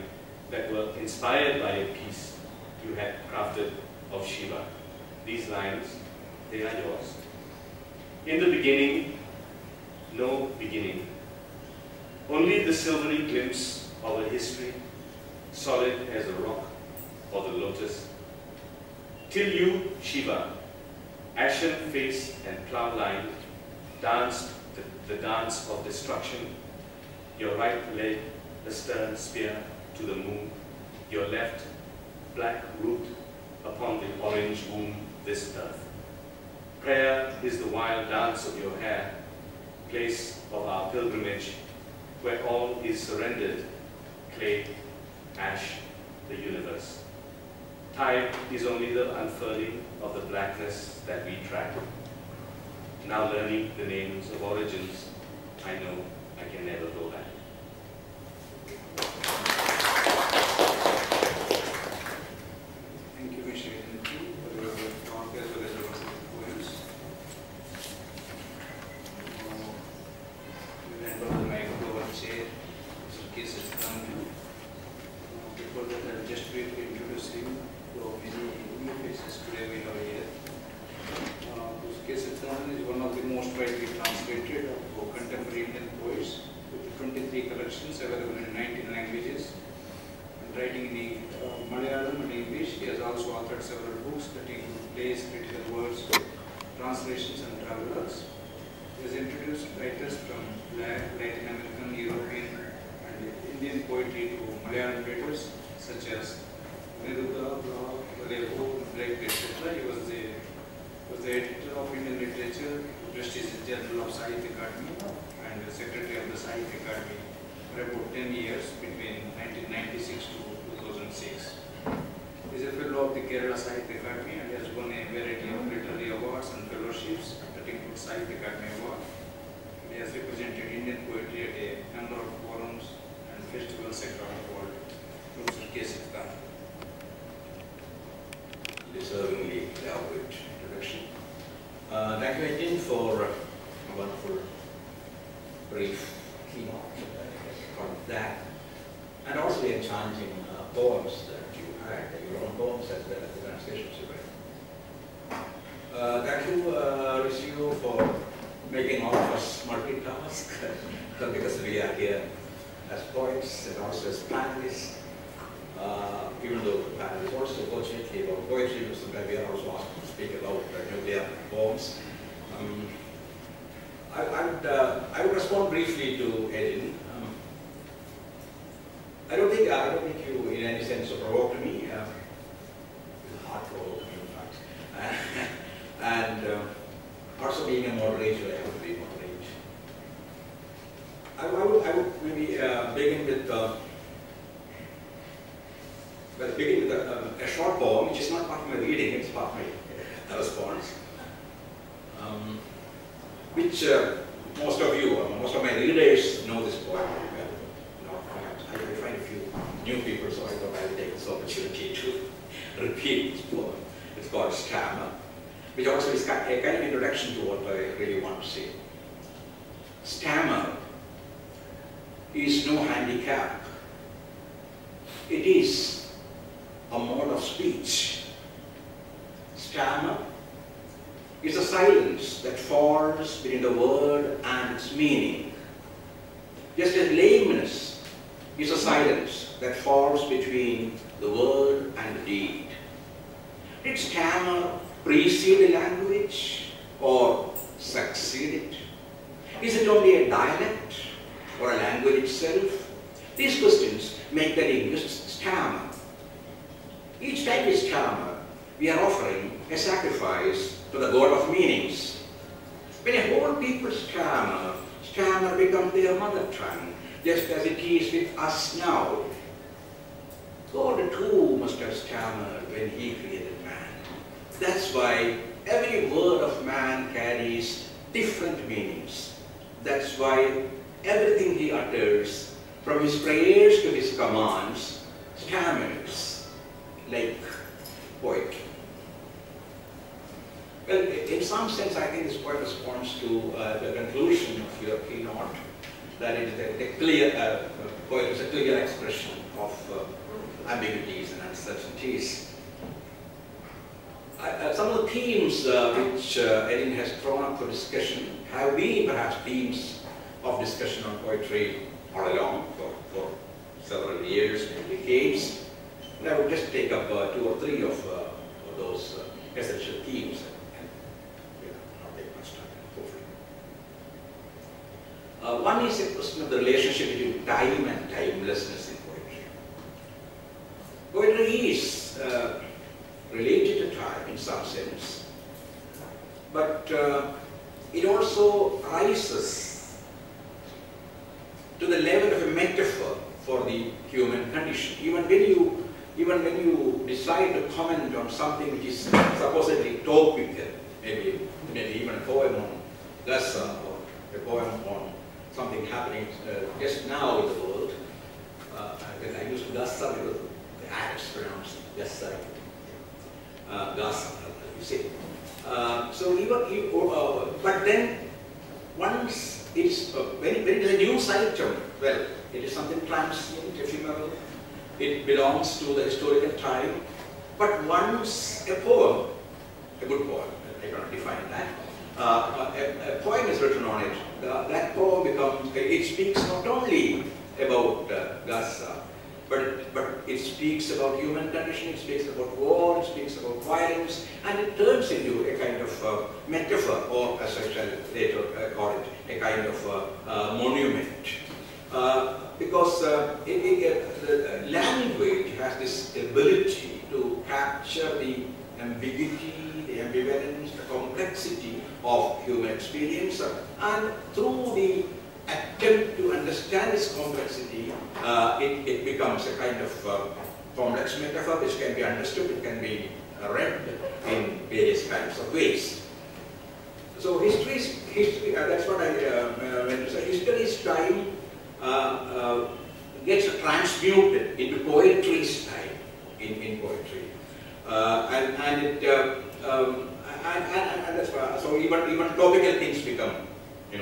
S3: that were inspired by a piece you had crafted of Shiva. These lines, they are yours. In the beginning, no beginning. Only the silvery glimpse of a history, solid as a rock or the lotus. Till you, Shiva, ashen face and plough-lined, danced the dance of destruction, your right leg a stern spear to the moon, your left black root upon the orange womb this earth. Prayer is the wild dance of your hair, place of our pilgrimage, where all is surrendered, clay, ash, the universe. Time is only the unfurling of the blackness that we track. Now learning the names of origins, I know I can never go back.
S1: Thank you, Mr. Eddin Khoo, for your talk as well as your poems. We hand over the mic to our chair, Mr. K Satchidanandan. Before that, I'll just briefly introduce him to many new faces today we have here. Mr. K Satchidanandan is one of the most widely translated of contemporary Indian poets, with 23 collections available in 19 languages. Writing in Malayalam and English, he has also authored several books that include plays, critical works, translations and travelogues. He has introduced writers from Latin American, European and Indian poetry to Malayalam readers such as Neruda, Rizio, etc. He was the editor of Indian Literature, prestigious journal of Sahitya Akademi, and the secretary of the Sahitya Akademi for about 10 years between 1996 to 2006. He is a fellow of the Kerala Sahitya Akademi and has won a variety of literary awards and fellowships that include Sahitya Akademi Award. He has represented Indian poetry at a number of forums and festivals across the world. Professor K Satchidanandan.
S4: Deservingly elaborate introduction. Thank you, Eddin, for a wonderful, brief keynote on that, and also the enchanting poems that you had, your own poems as well as the translations you read. Thank you, Rizio, for making all of us multitask, because we are here as poets and also as panelists. Even though the panel is also fortunately about poetry, but sometimes we are also asked to speak about nuclear poems. I would respond briefly to Eddin. I don't think you, in any sense, provoked me. Hard provoked me, in fact. being a moderate, I have to be moderate. I would maybe begin with a short poem, which is not part of my reading, it's part of my response, which most of my readers know this poem very well. Perhaps I find a few new people, so I thought I would take this opportunity to repeat this poem. It's called Stammer, which also is a kind of introduction to what I really want to say. Stammer is no handicap. It is a mode of speech. Stammer is a silence that falls between the word and its meaning. Just as lameness is a silence that falls between the word and the deed. Did stammer precede a language or succeed it? Is it only a dialect or a language itself? These questions make the linguists stammer. Each time we stammer, we are offering a sacrifice to the god of meanings. When a whole people stammer, stammer becomes their mother tongue, just as it is with us now. God too must have stammered when he created man. That's why every word of man carries different meanings. That's why everything he utters, from his prayers to his commands, stammers like poetry. Well, in some sense, I think this poem responds to the conclusion of your keynote, that it is a clear, poetry is a clear expression of ambiguities and uncertainties. Some of the themes which Eddin has thrown up for discussion have been perhaps themes of discussion on poetry all along for several years, maybe decades. And I would just take up 2 or 3 of those essential themes. Not take much time, hopefully. One is a question of the relationship between time and timelessness in poetry. Poetry is related to time in some sense, but it also rises to the level of a metaphor for the human condition. Even when you decide to comment on something which is supposedly topical, maybe even a poem on Gaza or a poem on something happening just now in the world. I used Gaza because the Arabs pronounce it Gaza. Gaza, you say. But then once it's when it is a news item, well, it is something transient, ephemeral. It belongs to the historical time. But once a poem, a good poem, I cannot define that, a poem is written on it, that poem becomes, it speaks not only about Gaza, but it speaks about human condition, it speaks about war, it speaks about violence, and it turns into a kind of metaphor, or as I shall later call it, a kind of monument. Because the language has this ability to capture the ambiguity, the ambivalence, the complexity of human experience, and through the attempt to understand this complexity, it becomes a kind of complex metaphor which can be understood, it can be read in various kinds of ways. So history, that's what I meant to say. History's time gets transmuted into poetry's time in poetry, and that's why. So even topical things become,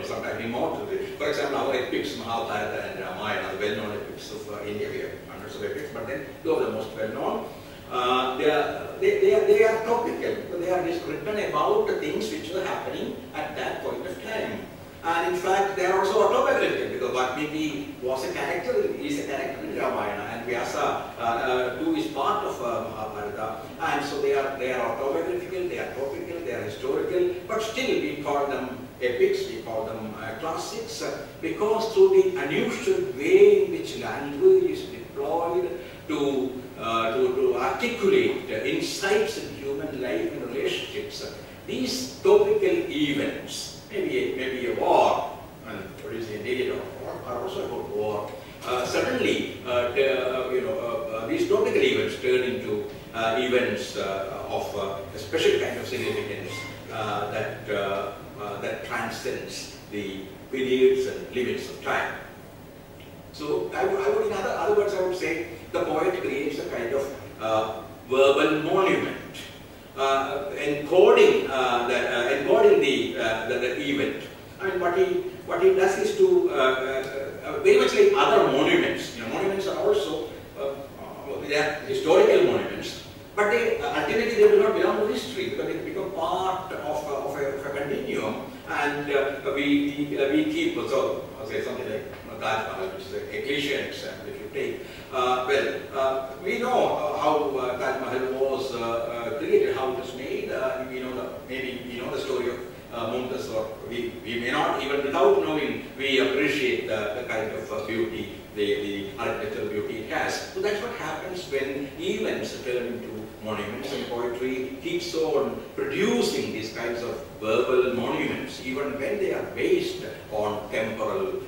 S4: sometimes immortal. For example, our epics, Mahabharata and Ramayana, the well-known epics of India. We have hundreds of epics, but then two of the most well-known. They are topical. They are just written about the things which were happening at that point of time. And in fact, they are also autobiographical, because Valmiki was a character, is a character in Ramayana, and Vyasa too is part of Mahabharata. And so they are autobiographical, they are topical, they are historical, but still we call them epics, we call them classics, because through the unusual way in which language is deployed to articulate insights in human life and relationships, these topical events, maybe a war, and what is the danger of war, are also about war. Suddenly, these topical events turn into events of a special kind of significance that transcends the periods and limits of time. So, I would, in other words, I would say the poet creates a kind of verbal monument, encoding the event. I mean, what he does is to very much like other monuments. Monuments are also they are historical monuments, but they ultimately they do not belong to history because they become part of a continuum, and we keep so I'll say something like Taj Mahal, which is a cliche example if you take. We know how Taj Mahal was created, how it was made. Maybe we know the story of Mumtaz, or we may not, even without knowing, we appreciate the kind of beauty, the architectural beauty it has. So that's what happens when events turn into monuments, and poetry keeps on producing these kinds of verbal monuments, even when they are based on temporal,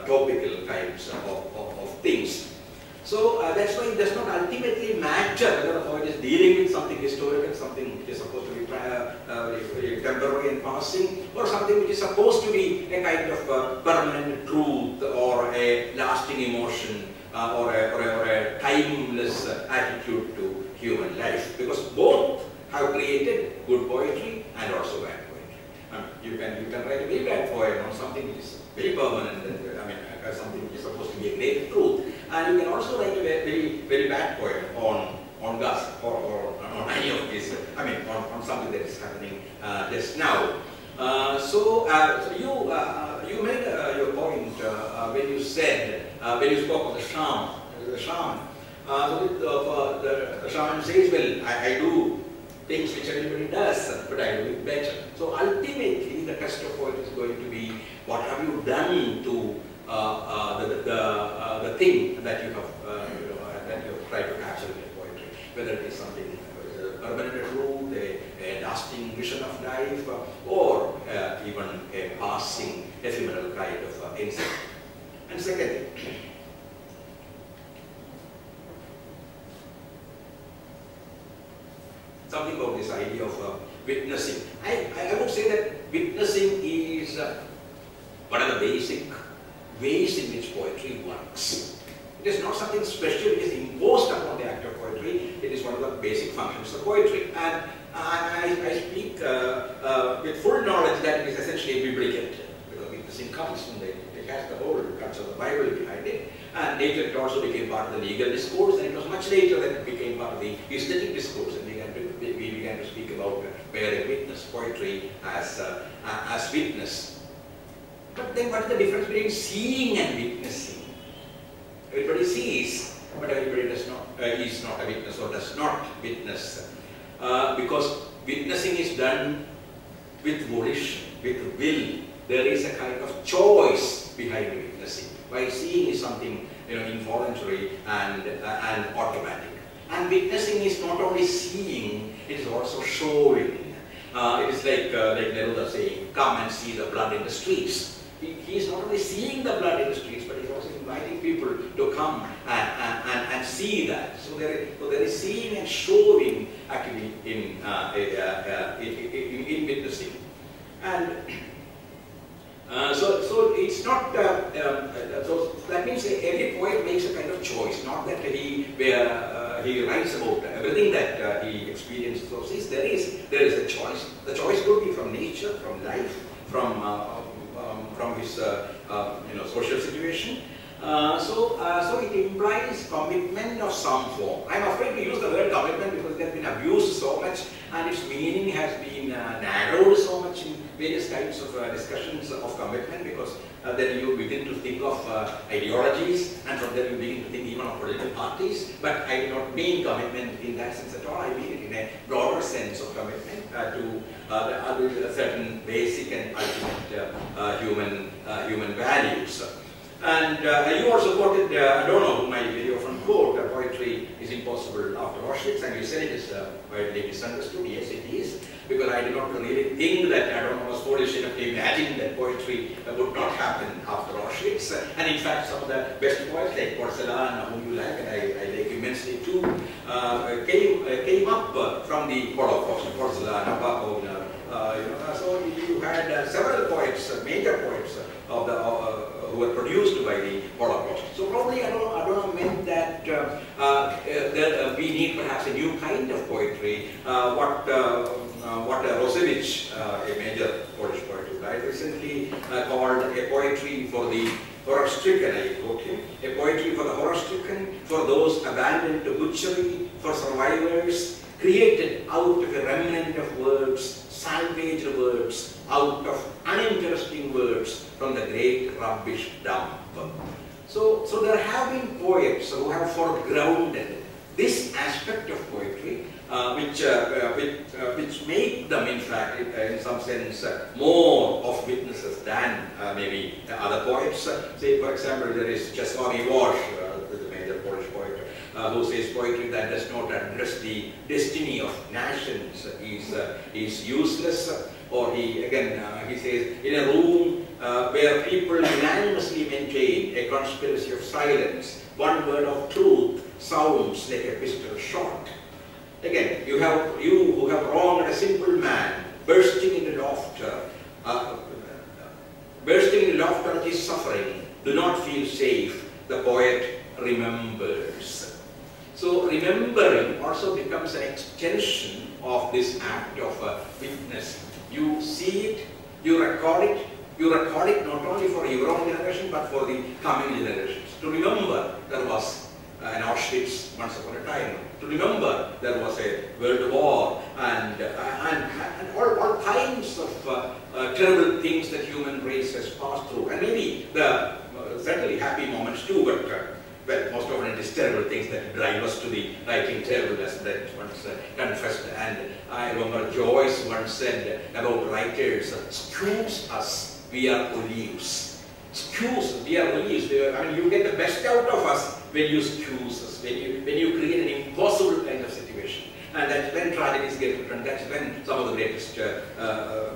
S4: topical kinds of things. So that's why it does not ultimately matter whether the poet is dealing with something historical, something which is supposed to be temporary and passing, or something which is supposed to be a kind of permanent truth, or a lasting emotion, or a timeless attitude to human life. Because both have created good poetry and also bad poetry. You can write a very bad poem on something which is very permanent, something which is supposed to be a great truth. And you can also write a very bad poem on gas or on any of these, on something that is happening just now. So you made your point when you said, when you spoke of the shaman. The shaman says, well, I do things which everybody does, but I do it better. So ultimately, the test of poetry is going to be, what have you done to the thing that you have tried to capture in poetry, whether it is something permanent truth, a lasting vision of life, or even a passing ephemeral kind of insight. And secondly, something about this idea of witnessing. I would say that witnessing is one of the basic ways in which poetry works. It is not something special, it is imposed upon the act of poetry. It is one of the basic functions of poetry. And I speak with full knowledge that it is essentially a biblical term, because witnessing comes from it has the whole culture of the Bible behind it. And later it also became part of the legal discourse, and it was much later that it became part of the aesthetic discourse, and we began to speak about bearing witness, poetry as witness. But then what is the difference between seeing and witnessing? Everybody sees, but everybody does not, is not a witness or does not witness. Because witnessing is done with volition, with will. There is a kind of choice behind witnessing. While seeing is something involuntary and automatic. And witnessing is not only seeing, it is also showing. It is like Neruda saying, come and see the blood in the streets. He is not only seeing the blood in the streets, but he is also inviting people to come and see that. So there is seeing and showing actually in witnessing. And so it's not, so that means every poet makes a kind of choice, not that he writes about everything that he experiences. So since there is a choice. The choice could be from nature, from life, from his social situation. So it implies commitment of some form. I'm afraid to use the word commitment because it has been abused so much and its meaning has been narrowed so much in various kinds of discussions of commitment, because then you begin to think of ideologies, and from there you begin to think even of political parties. But I do not mean commitment in that sense at all. I mean it in a broader sense of commitment to certain basic and ultimate human values. And you also quoted Adorno, whom I very often quote, poetry is impossible after Auschwitz, and you said it is widely misunderstood. Yes, it is. because I did not really think that, I was foolish enough to imagine that poetry would not happen after Auschwitz. And in fact, some of the best poets like Porcelain, whom you like, and I like immensely too, came up from the Holocaust. Porcelain, so you had several poets, major poets of the who were produced by the Holocaust. So probably Adorno meant that we need perhaps a new kind of poetry. What Rosewicz, a major Polish poet who died recently, called a poetry for the horror-stricken, I quote him, a poetry for the horror-stricken, for those abandoned to butchery, for survivors, created out of a remnant of words, salvaged words, out of uninteresting words from the great rubbish dump. So there have been poets who have foregrounded this aspect of poetry, which make them, in fact, in some sense, more of witnesses than maybe other poets. Say, for example, there is Czesław Miłosz, the major Polish poet, who says poetry that does not address the destiny of nations is useless. Or he says, in a room where people unanimously maintain a conspiracy of silence, one word of truth sounds like a pistol shot. Again, you who have wronged a simple man, bursting into laughter at his suffering, do not feel safe. The poet remembers. So remembering also becomes an extension of this act of witness. You see it, you record it not only for your own generation but for the coming generations. To remember there was an Auschwitz once upon a time. To remember there was a world war and all kinds of terrible things that human race has passed through. And maybe the certainly happy moments too, but well, most often it is terrible things that drive us to the writing terrible, as Brett once confessed. And I remember Joyce once said about writers, "Excuse us, we are olives." Excuse us, we are olives. I mean, you get the best out of us when you excuse us, when you create an impossible kind of situation. And that's when tragedies get written. That's when some of the greatest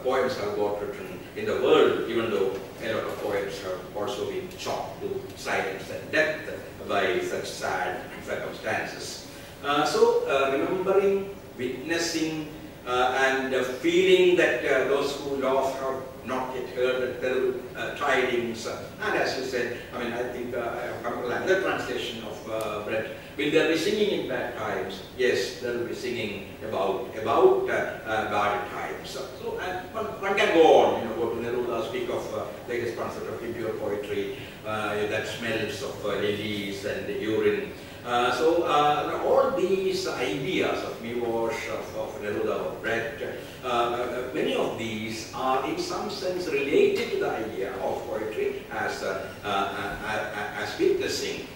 S4: poems have got written in the world, even though a lot of poets have also been shocked to silence and death by such sad circumstances. Remembering, witnessing, and feeling that those who lost have not yet heard the terrible tidings. And as you said, I mean, I think I have come to another translation of Brett. Will there be singing in bad times? Yes, there will be singing about bad times. So one can go on, go to Neruda, speak of latest concept of impure poetry that smells of lilies and urine. All these ideas of Miłosz, of Neruda, of Brett, many of these are in some sense related to the idea of poetry as witnessing.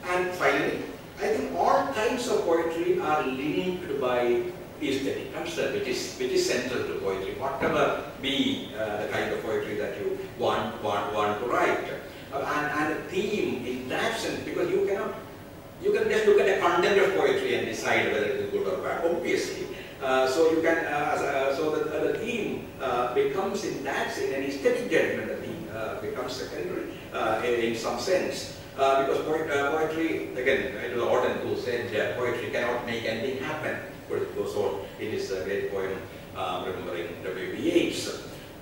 S4: And finally, I think all kinds of poetry are linked by aesthetic concept, which is central to poetry, whatever be the kind of poetry that you want to write. And a theme in that sense, because you can just look at the content of poetry and decide whether it is good or bad, obviously. So you can, the theme becomes in that sense, an aesthetic judgment, the theme becomes secondary in some sense. Because poetry, again, it was Eddin Khoo said, poetry cannot make anything happen. But it goes on. It is a great poem remembering W.B. Yeats.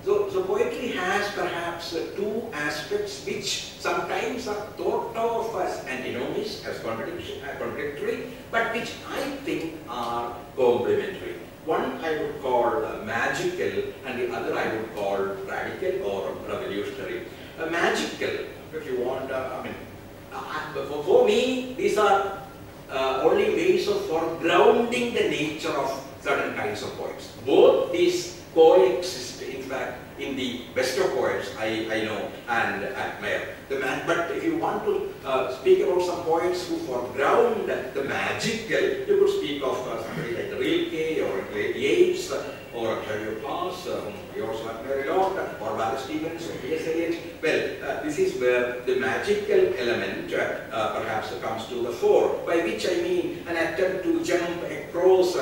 S4: So poetry has perhaps two aspects which sometimes are thought of as antinomies, as contradictory, but which I think are complementary. One I would call magical, and the other I would call radical or revolutionary. Magical, if you want, for me, these are only ways of foregrounding the nature of certain kinds of poets. Both these coexist, in fact, in the best of poets I know and admire. But if you want to speak about some poets who foreground the magical, you could speak of somebody like Rilke or Yeats or Octavio Paz, we also admire a lot, or Wallace Stevens or T.S. Eliot. Well, this is where the magical element perhaps comes to the fore, by which I mean an attempt to jump across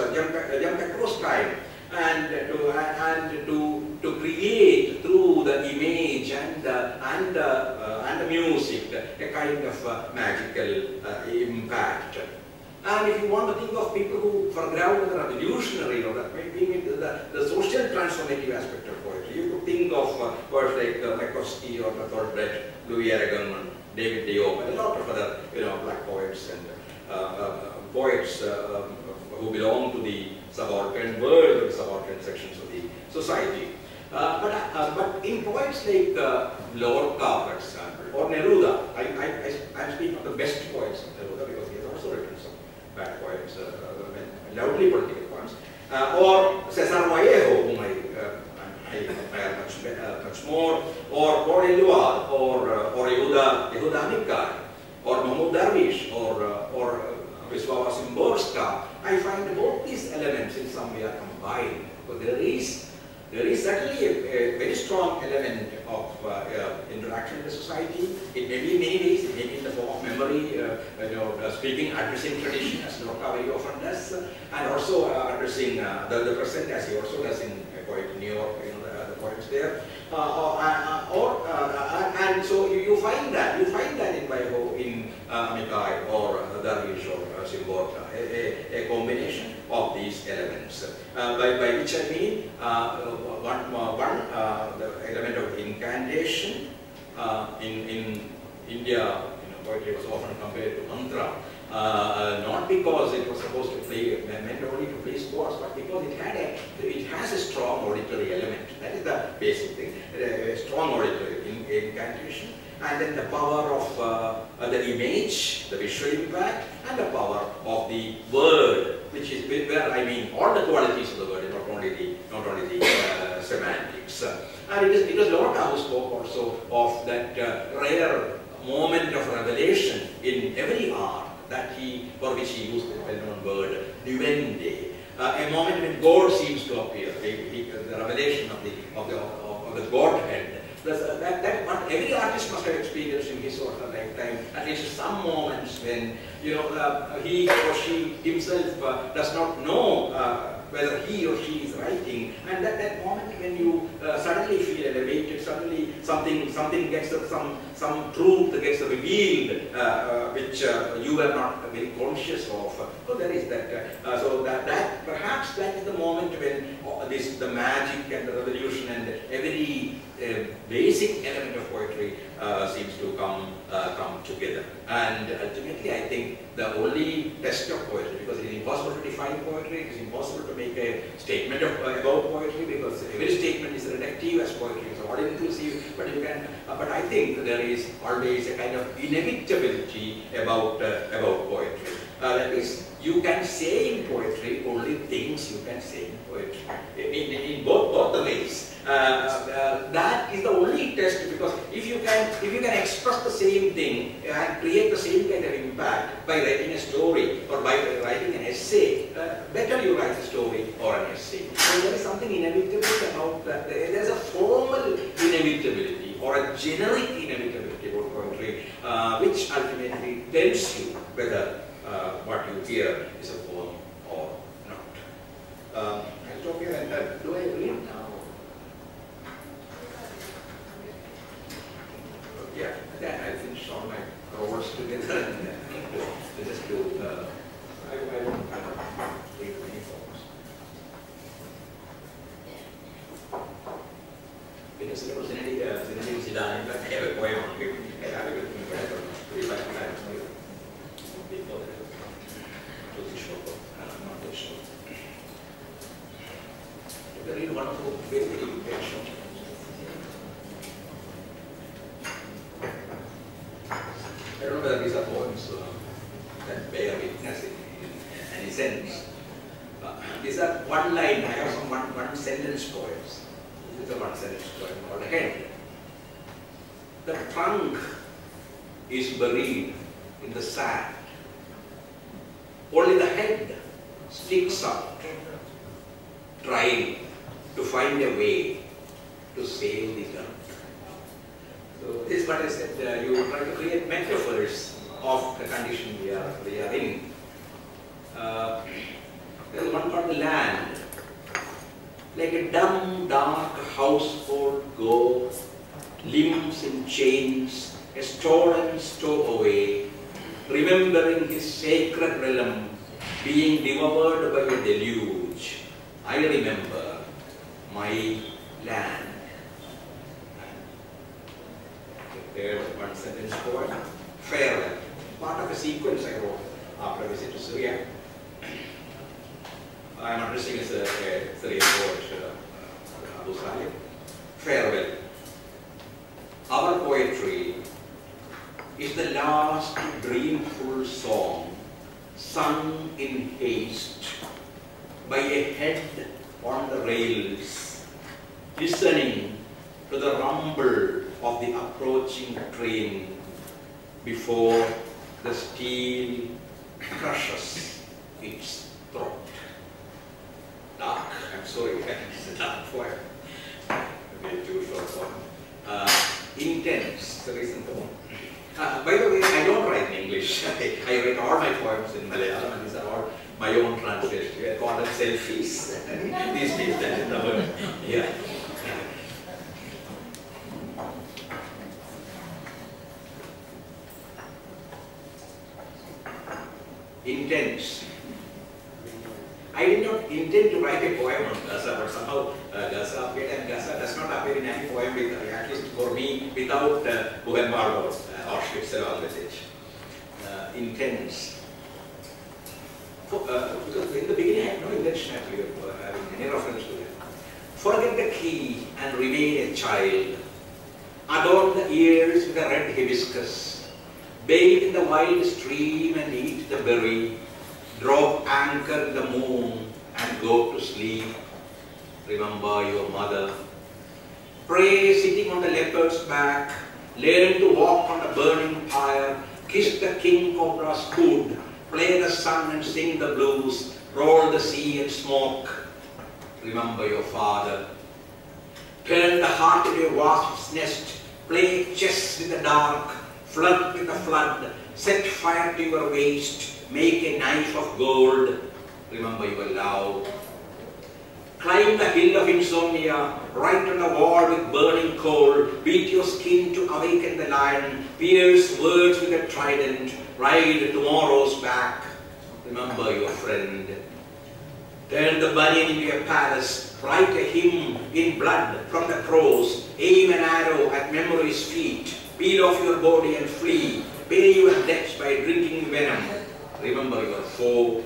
S4: time. to create through the image and the music a kind of magical impact. And if you want to think of people who foreground the revolutionary or the social transformative aspect of poetry, you could think of poets like Mayakovsky or the thoroughbred Louis Aragon, David Diop, and a lot of other black poets and poets who belong to the subaltern world, the subaltern sections of the society. But in poets like Lorca, for example, or Neruda, I'm speaking of the best poets of Neruda because he has also written some bad poems, loudly political poems, or Cesar Vallejo, whom I admire much more, or Paul Eluard, or Yehuda Amikai, or Mahmoud Darwish, or Wisława Szymborska. I find both these elements in some way are combined. But there is certainly a very strong element of interaction in the society. It may be in many ways. It may be in the form of memory, speaking, addressing tradition, as Lorca very often does, and also addressing the present, as he also does in a poet in New York. The poems there, and so you find that in Vallejo, in Amikai, or Darwish, or Szymborska, a combination of these elements. By which I mean the element of incantation. In India, poetry was often compared to mantra, not because it was supposed to play, meant only to please gods, but because it has a strong auditory element. That is the basic thing, a strong auditory incantation, and then the power of the image, the visual impact, and the power of the word, which is where I mean all the qualities of the word, not only the semantics. And it was Lorca who spoke also of that rare moment of revelation in every art for which he used the well-known word "divende," a moment when God seems to appear, the revelation of the Godhead. That every artist must have experienced in his or her lifetime, at least some moments when he or she himself does not know whether he or she is writing, and that moment when you suddenly feel elevated, suddenly something gets some truth gets revealed, which you were not very conscious of. So there is that. So that perhaps that is the moment when the magic and the revolution and every basic element of poetry seems to come together. And ultimately, I think the only test of poetry, because it is impossible to define poetry, it is impossible to make a statement about poetry, because every statement is reductive, as poetry is all inclusive. But you can. But I think there is always a kind of inevitability about poetry. That is, you can say in poetry only things you can say in poetry, in both the ways. That is the only test, because if you can express the same thing and create the same kind of impact by writing a story or by writing an essay, better you write a story or an essay. So there is something inevitable about that. There is a formal inevitability or a generic inevitability about poetry, which ultimately tells you whether what you hear is a poem or not. I'll stop here and do I read now? Yeah, then I finish all my roles together and just do, I won't take many forms. Because there was an idea, Zidane, but I have a poem on it. I have it with me, but I don't know, 3 times before that. To the show, not the show. You can read one of the very, very good shows. I don't know whether these are poems that bear witness in any sense. These are one line, I have some one sentence poems. This is a one sentence poem called Head. The trunk is buried in the sand. Only the head sticks out, trying to find a way to sail the earth. So this is what I said, you try to create metaphors of the condition we are in. There is one called the land. like a dumb, dark household go, limbs in chains, a stolen stowaway, remembering his sacred realm being devoured by a deluge. I remember my land. There's one sentence poem, farewell, part of a sequence I wrote after a visit to Syria. I am addressing as a Syrian poet, Abu Salih. Farewell. Our poetry is the last dreamful song sung in haste by a head on the rails, listening to the rumble of the approaching train before the steel crushes its throat. Dark, I'm sorry, it's a dark poem. Maybe too short poem. Intense, the reason for by the way, I don't write in English. I write all my poems in Malayalam, and these are all my own translations. We call them selfies these days. That is the word. Yeah. Intense. I did not intend to write a poem on Gaza, but somehow Gaza appeared, and Gaza does not appear in any poem, at least for me, without Buchenwald or Auschwitz along with it. Intense. Because in the beginning I had no intention actually of having any reference to it. Forget the key and remain a child. Adorn the ears with a red hibiscus. Bathe in the wild stream and eat the berry. Drop anchor in the moon and go to sleep. Remember your mother. Pray sitting on the leopard's back. Learn to walk on the burning pyre. Kiss the king cobra's hood. Play the sun and sing the blues. Roll the sea and smoke. Remember your father. Turn the heart into a wasp's nest. Play chess in the dark. Flirt with the flood. Set fire to your waist. Make a knife of gold. Remember your love. Climb the hill of insomnia. Write on the wall with burning coal. Beat your skin to awaken the lion. Pierce words with a trident. Ride tomorrow's back. Remember your friend. Turn the banyan into a palace. Write a hymn in blood from the cross. Aim an arrow at memory's feet. Peel off your body and flee. Pay your debts by drinking venom. Remember your foe.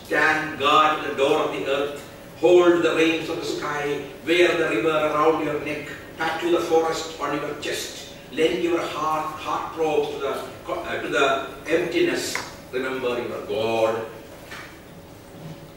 S4: Stand guard at the door of the earth. Hold the reins of the sky. Wear the river around your neck. Tattoo the forest on your chest. Lend your heart probes to the emptiness. Remember your God.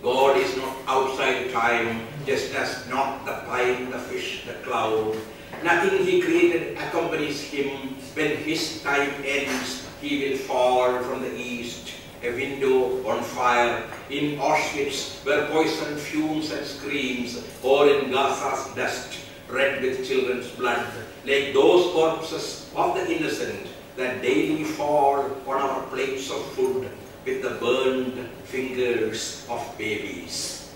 S4: God is not outside time, just as not the pine, the fish, the cloud. Nothing he created accompanies him. When his time ends, he will fall from the east. A window on fire in Auschwitz, where poison fumes and screams, or in Gaza's dust, red with children's blood, like those corpses of the innocent that daily fall on our plates of food with the burned fingers of babies.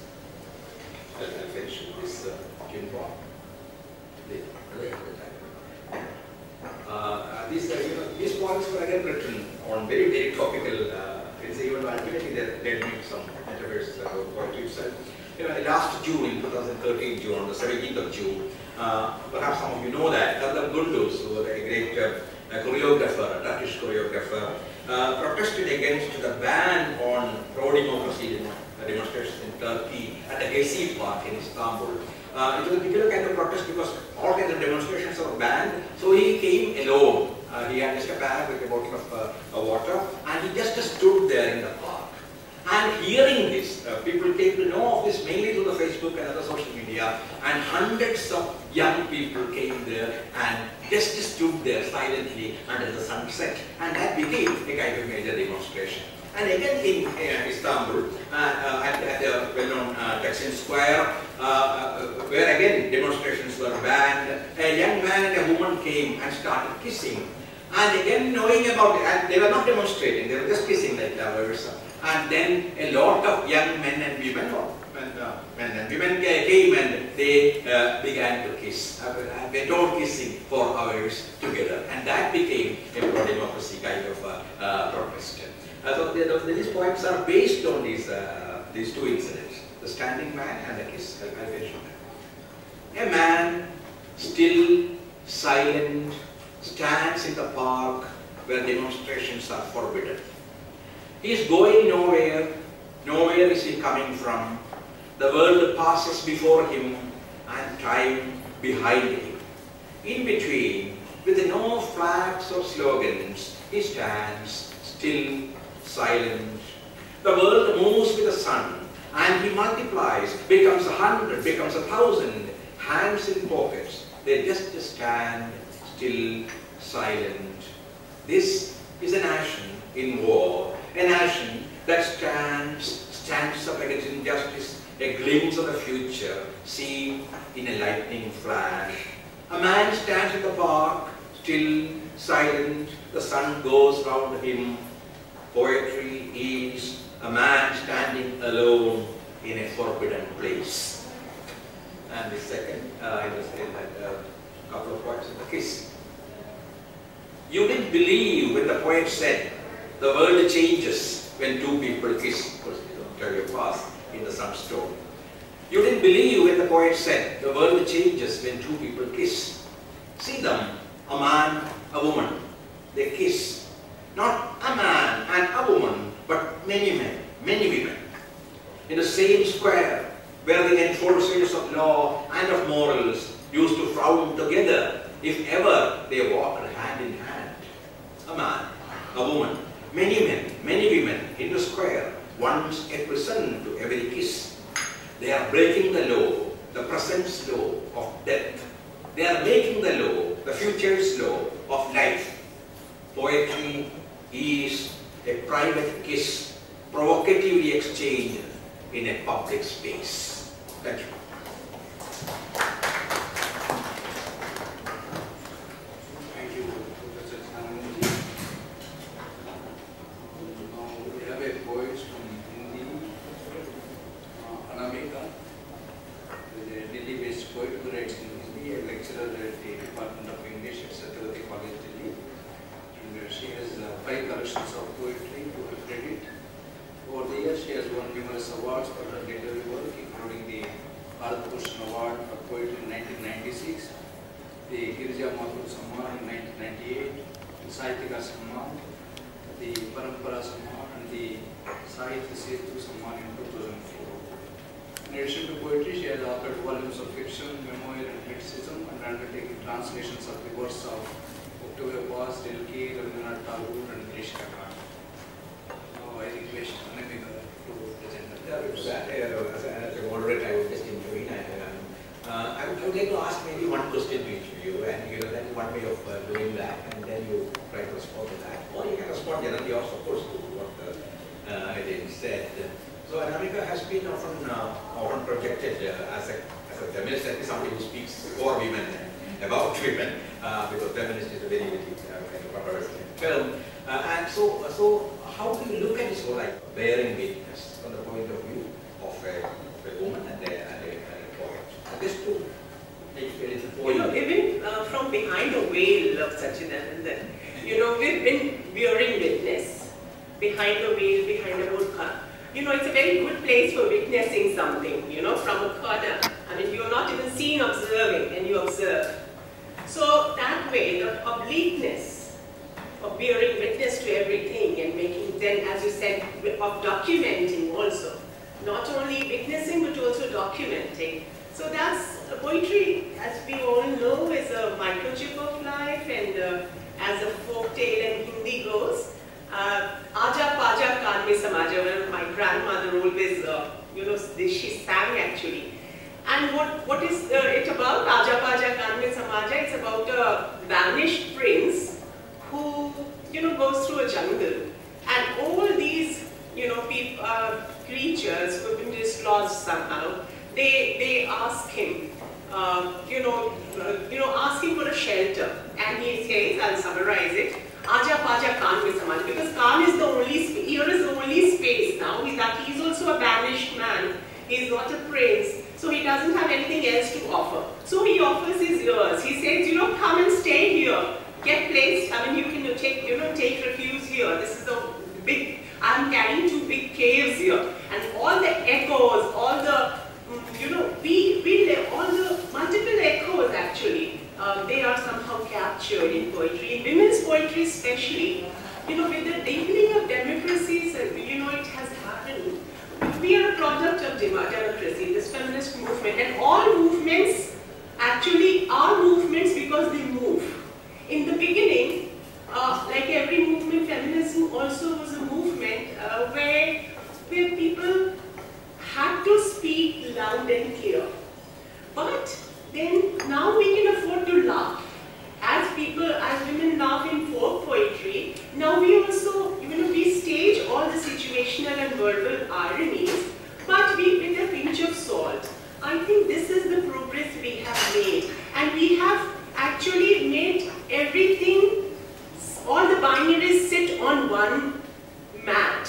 S4: I'll finish this gin bar. These poems were again written on very, very topical. Even ultimately they make some metaphors poetry itself. Last June, in 2013, June, on the 17th of June, perhaps some of you know that, Adnan Gunduz, who was a great choreographer, a Turkish choreographer, protested against the ban on pro-democracy demonstrations in Turkey at the Gezi Park in Istanbul. It was a particular kind of protest because all kinds of demonstrations were banned, so he came alone. He had just a bag with a bottle of water, and he just stood there in the park. And hearing this, people came to know of this mainly through the Facebook and other social media, and hundreds of young people came there and just stood there silently under the sunset, and that became a kind of major demonstration. And again in Istanbul, at the well-known Taksim Square, where again demonstrations were banned, a young man and a woman came and started kissing. And again, knowing about it, and they were not demonstrating, they were just kissing like lovers. And then a lot of young men and women, and women came and they began to kiss. They went kissing for hours together, and that became a pro-democracy kind of protest. So these poems are based on these two incidents: the standing man and the kiss. I'll finish on that. A man, still, silent, stands in the park where demonstrations are forbidden. He is going nowhere. Nowhere is he coming from. The world passes before him and time behind him. In between, with no flags or slogans, he stands still, silent. The world moves with the sun, and he multiplies, becomes 100, becomes 1,000, hands in pockets. They just stand still, silent. This is a nation in war, a nation that stands up against injustice, a glimpse of the future seen in a lightning flash. A man stands in the park, still, silent, the sun goes round him. Poetry is a man standing alone in a forbidden place. And the second, I will say that a couple of points in the kiss. You didn't believe when the poet said, the world changes when two people kiss. Of course, you don't tell your past in the sunstorm. You didn't believe when the poet said, the world changes when two people kiss. See them, a man, a woman. They kiss. Not a man and a woman, but many men, many women. In the same square where the enforcers of law and of morals used to frown together if ever they walked hand in hand. A man, a woman, many men, many women in the square, once a prison to every kiss. They are breaking the law, the present law of death. They are making the law, the future's law of life. Poetry is a private kiss, provocatively exchanged in a public space. Thank you.
S1: Thank you, Professor Sananji. We have a poet from Hindi, Anamika, a Delhi-based poet who writes in Hindi, a lecturer at the Department of English at Satyavati College, Delhi. And she has 5 collections of poetry to her credit. Over the years, she has won numerous awards for her literary work, including the Bharat Bhushan Award for Poetry in 1996, the Girija Mathur Samman in 1998, the Sahitya Samman, the Parampara Samman, and the Sahitya Setu Samman in 2004. In addition to poetry, she has authored volumes of fiction, memoir, and criticism, and undertaken translations of the works of Octavio Paz, Rilke, Rabindranath Tagore, and Girish Karnad. Now I request Anamika to present the
S4: As a moderator, I would just intervene. I would like to ask maybe one question to each of you, and that's one way of doing that, and then you try to respond to that. Or you can respond generally also, of course, to what Eddin said. So Anamika has been often projected as a feminist, at least somebody who speaks for women and about women, because feminist is a very, very kind of controversial term. And so how do you look at this whole like bearing witness from the point of view of a woman and a poet? Just to make it a little point.
S5: Even from behind the veil of Satchidanandan, we've been bearing witness behind the veil, behind the burqa. It's a very good place for witnessing something, from a corner. I mean, you're not even seeing, observing, and you observe. So that way, the obliqueness of bearing witness to everything and making, then, as you said, of documenting also. Not only witnessing, but also documenting. So that's poetry, as we all know, is a microchip of life, and as a folk tale in Hindi goes, Aja Paja Kaan Mein Samaja, where my grandmother always, she sang actually. And what is it about? Aja Paja Kaan Mein Samaja, it's about a banished prince who, goes through a jungle. And all these, creatures who have been dislodged somehow, they ask him, ask him for a shelter. And he says, I'll summarize it, Aja Paja Kaan Mein Samaja, because Kaan is the only, ear is the only space now, he's also a banished man. He's not a prince, so he doesn't have anything else to offer. So he offers his ears. He says, you know, come and stay here. Get placed. I mean, you can take, you know, take refuge here. This is a big. I'm carrying 2 big caves here, and all the echoes, all the, you know, all the multiple echoes actually, they are somehow captured in poetry, in women's poetry especially. You know, with the deepening of democracies, you know, it has happened. We are a product of democracy, this feminist movement, and all movements actually are movements because they move. In the beginning, like every movement, feminism also was a movement where people had to speak loud and clear. But then now we can afford to laugh. As women laugh in folk poetry, now we also, you know, we stage all the situational and verbal ironies, but with a pinch of salt. I think this is the progress we have made, and we have actually made everything, all the binaries sit on one mat,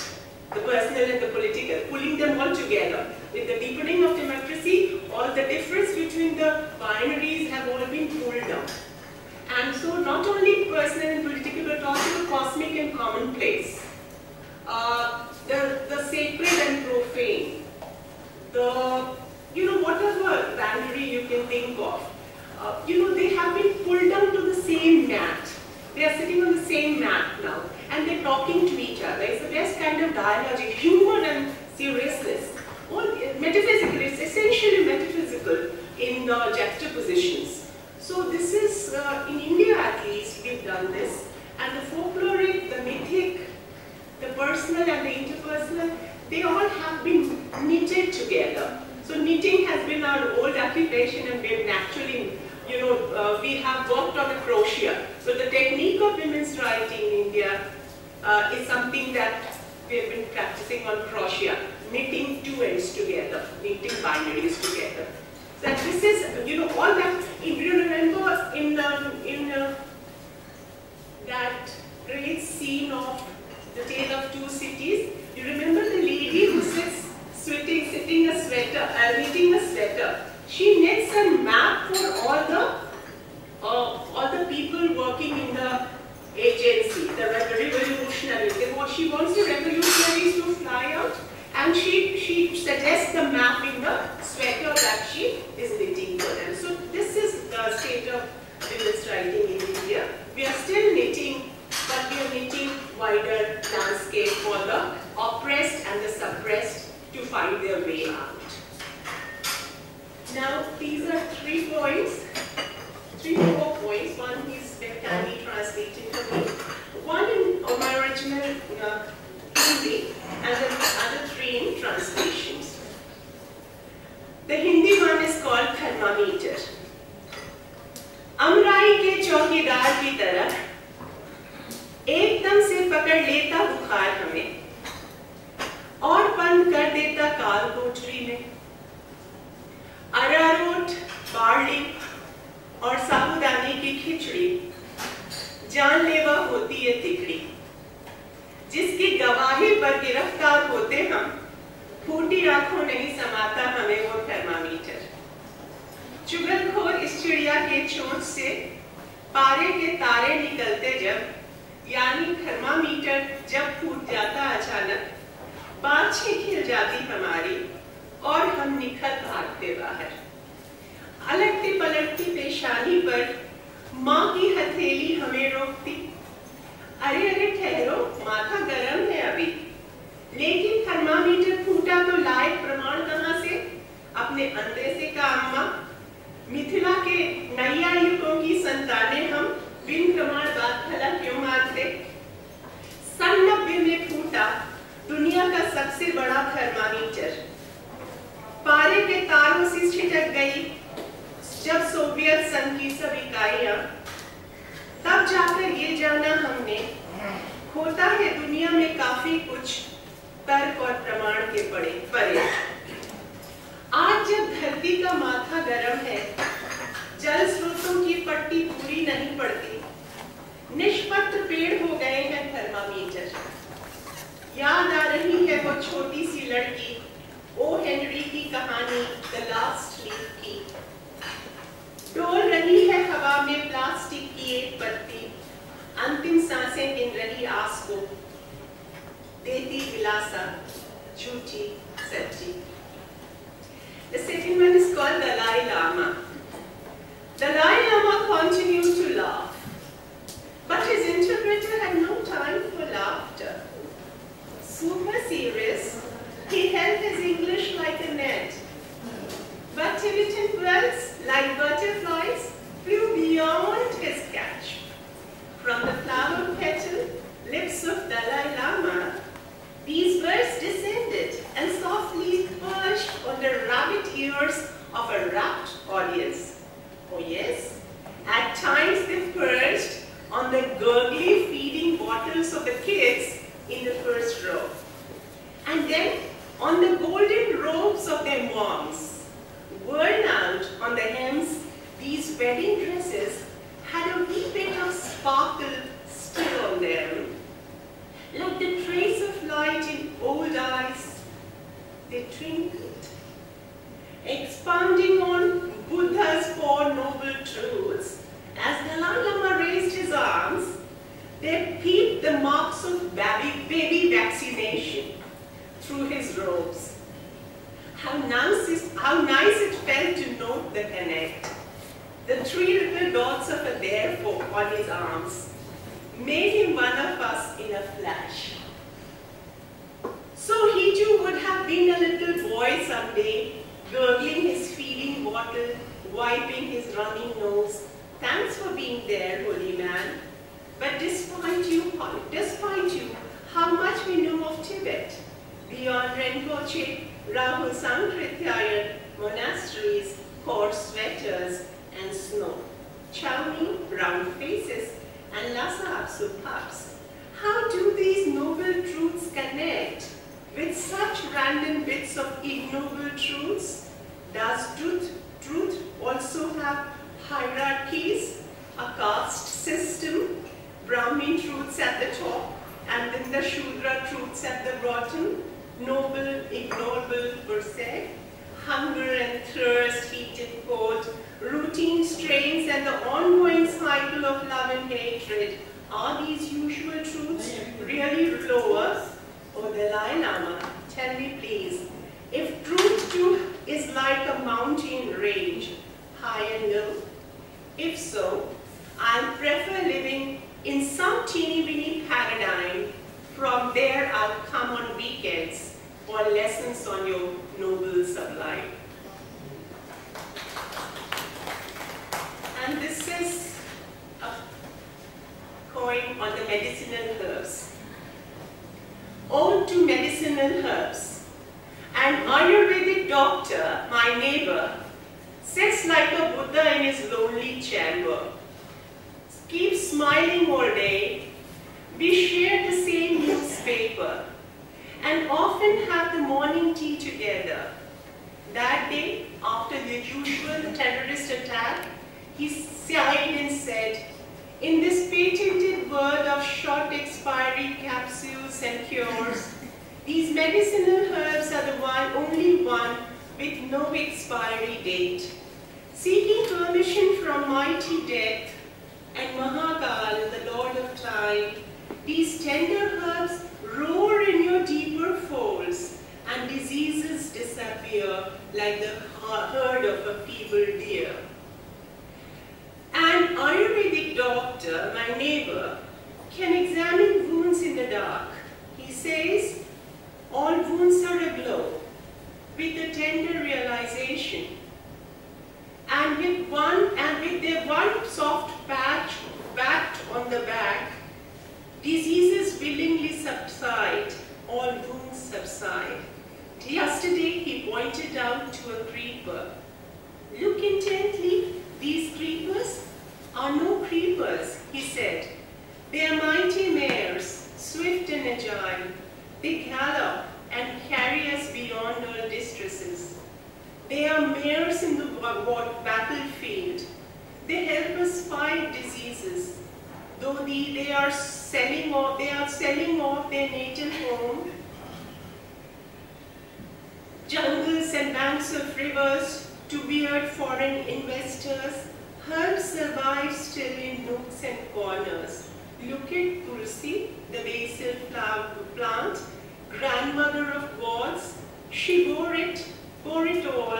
S5: the personal and the political, pulling them all together. With the deepening of democracy, all the difference between the binaries have all been pulled down. And so not only personal and political, but also the cosmic and commonplace, the sacred and profane, the, you know, whatever boundary you can think of, you know, they have been pulled down to the same mat. They are sitting on the same mat now, and they're talking to each other. It's the best kind of dialogue, humor and seriousness. All metaphysical, it's essentially metaphysical in juxtapositions. So this is, in India at least, we've done this. And the folkloric, the mythic, the personal and the interpersonal, they all have been knitted together. So knitting has been our old occupation, and we've naturally, you know, we have worked on the crochet. So the technique of women's writing in India is something that we have been practicing on crochet, knitting 2 ends together, knitting binaries together. So this is, you know, all that. If you remember in that great scene of The Tale of Two Cities, you remember the lady who sits knitting a sweater. She knits a map for all the people working in the agency, the revolutionaries. She wants the revolutionaries to fly out, and she suggests the map in the sweater that she is knitting for them. So this is the state of women's writing in India. We are still knitting, but we are knitting wider landscape for the oppressed and the suppressed to find their way out. Now these are 3 points, 4 points. One is Candy translated for me. One in my original Hindi, and the other 3 in translations. The Hindi one is called Thermometer. अमराई के चौकीदार की तरह एकदम से पकड़ लेता बुखार हमें और बंद कर देता काल कोठरी में। अरारोट, बार्ली और साबूदाने की खिचड़ी जानलेवा होती है तिकड़ी, जिसकी गवाही पर गिरफ्तार होते हम, फूटी आंखों नहीं समाता हमें वो थर्मामीटर। चुगलखोर इस चिड़िया के चोंच से पारे के तारे निकलते जब, यानी थर्मामीटर जब फूट जाता अचानक, बाछें खिल जाती हमारी और हम निखर भागते बाहर। अलगती पलटती पेशानी पर माँ की हथेली हमें रोकती, अरे अरे ठहरो, माथा गर्म है अभी। लेकिन थर्मामीटर फूटा तो लायक प्रमाण कहाँ से? अपने अंदर से का अम्मा। मिथिला के नैयायिकों की संतानें हम, बिन प्रमाण बात भला क्यों मानते? सन 90 में फूटा दुनिया का सबसे बड़ा थर्मामीटर, पारे के तारों से छिटक गई जब सोवियत संघ की सब इकाइयां। तब जाकर ये जाना हमने, होता है दुनिया में काफी कुछ तर्क और प्रमाण के परे। आज जब धरती का माथा गर्म है, जल स्रोतों की पट्टी पूरी नहीं पड़ती, निष्पत्र पेड़ हो गए हैं थर्मामीटर। याद आ रही है वो छोटी सी लड़की O Henry की कहानी The Last Leaf की। डोल रही है हवा में प्लास्टिक की एक पत्ती, अंतिम सांसें गिन रही आस को, देती दिलासा, झूठी सच्ची। The second one is called Dalai Lama. Dalai Lama continued to laugh, but his interpreter had no time for laughter. Super serious, he held his English like a net. But Tibetan birds, like butterflies, flew beyond his catch. From the flower petal lips of Dalai Lama, these birds descended and softly perched on the rabbit ears of a rapt audience. Oh yes, at times they perched on the gurgly feeding bottles of the kids in the first row. And then on the golden robes of their moms. Worn out on the hems, these wedding dresses had a wee bit of sparkle still on them. Like the trace of light in old eyes, they twinkled. Expounding on Buddha's four noble truths, as Dalai Lama raised his arms, there peeped the marks of baby vaccination through his robes. How nice it felt to note the connect. The three little dots of a therefore on his arms made him one of us in a flash. So he too would have been a little boy someday, gurgling his feeding bottle, wiping his running nose. Thanks for being there, holy man. But despite you, how much we know of Tibet, beyond Rinpoche, Rahul Sankrityayan, monasteries, coarse sweaters, and snow, chowni, round faces, and Lhasa Apsu pups. How do these noble truths connect with such random bits of ignoble truths? Does truth also have hierarchies, a caste system, Brahmin truths at the top, and then the Shudra truths at the bottom? Noble, ignoble per se, hunger and thirst, heat and cold, routine strains and the ongoing cycle of love and hatred. Are these usual truths really lower? Oh, Dalai Lama, tell me please, if truth too is like a mountain range, high and low? If so, I'll prefer living in some teeny-weeny paradigm. From there, I'll come on weekends for lessons on your noble sublime. And this is a poem on the medicinal herbs. Ode to medicinal herbs. An Ayurvedic doctor, my neighbor, sits like a Buddha in his lonely chamber. Keeps smiling all day. We share the same newspaper and often have the morning tea together. That day, after the usual terrorist attack, he sighed and said, in this patented world of short expiry capsules and cures, these medicinal herbs are the only one with no expiry date. Seeking permission from mighty death and Mahakal, the Lord of Time, these tender herbs roar in your deeper folds, and diseases disappear like the herd of a feeble deer. An Ayurvedic doctor, my neighbor, can examine wounds in the dark. He says, all wounds are aglow with a tender realization, and with their one soft patch backed on the back, diseases willingly subside, all wounds subside. Yesterday he pointed out to a creeper. Look intently, these creepers are no creepers, he said. They are mighty mares, swift and agile. They gallop and carry us beyond all distresses. They are mares in the battlefield. They help us fight diseases. Though they are selling off their native home, jungle and banks of rivers to weird foreign investors, herbs survive still in nooks and corners. Look at Tulsi, the basil plant, grandmother of gods. She bore it all.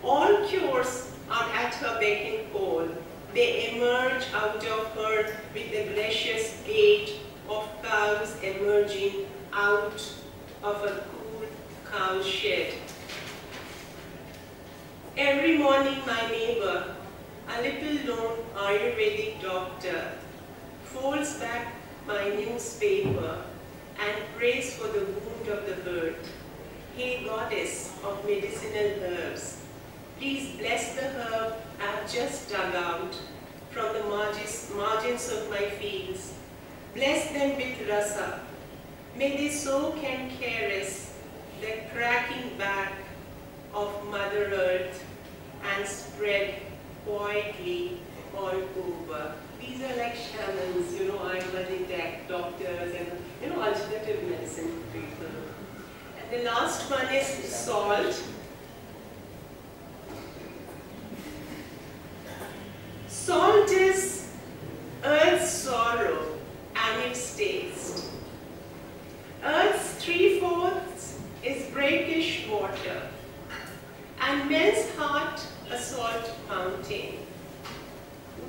S5: All cures are at her beck and call. They emerge out of her with the gracious gait of cows emerging out of a cool cow shed. Every morning my neighbor, a little known Ayurvedic doctor, folds back my newspaper and prays for the wound of the hurt. Hey goddess of medicinal herbs, please bless the herb I've just dug out from the margins of my fields. Bless them with rasa. May they soak and caress the cracking back of Mother Earth and spread quietly all over. These are like shamans, Ayurvedic doctors and, alternative medicine people. And the last one is salt. Salt is earth's sorrow and its taste. Earth's 3/4 is brackish water, and men's heart a salt fountain.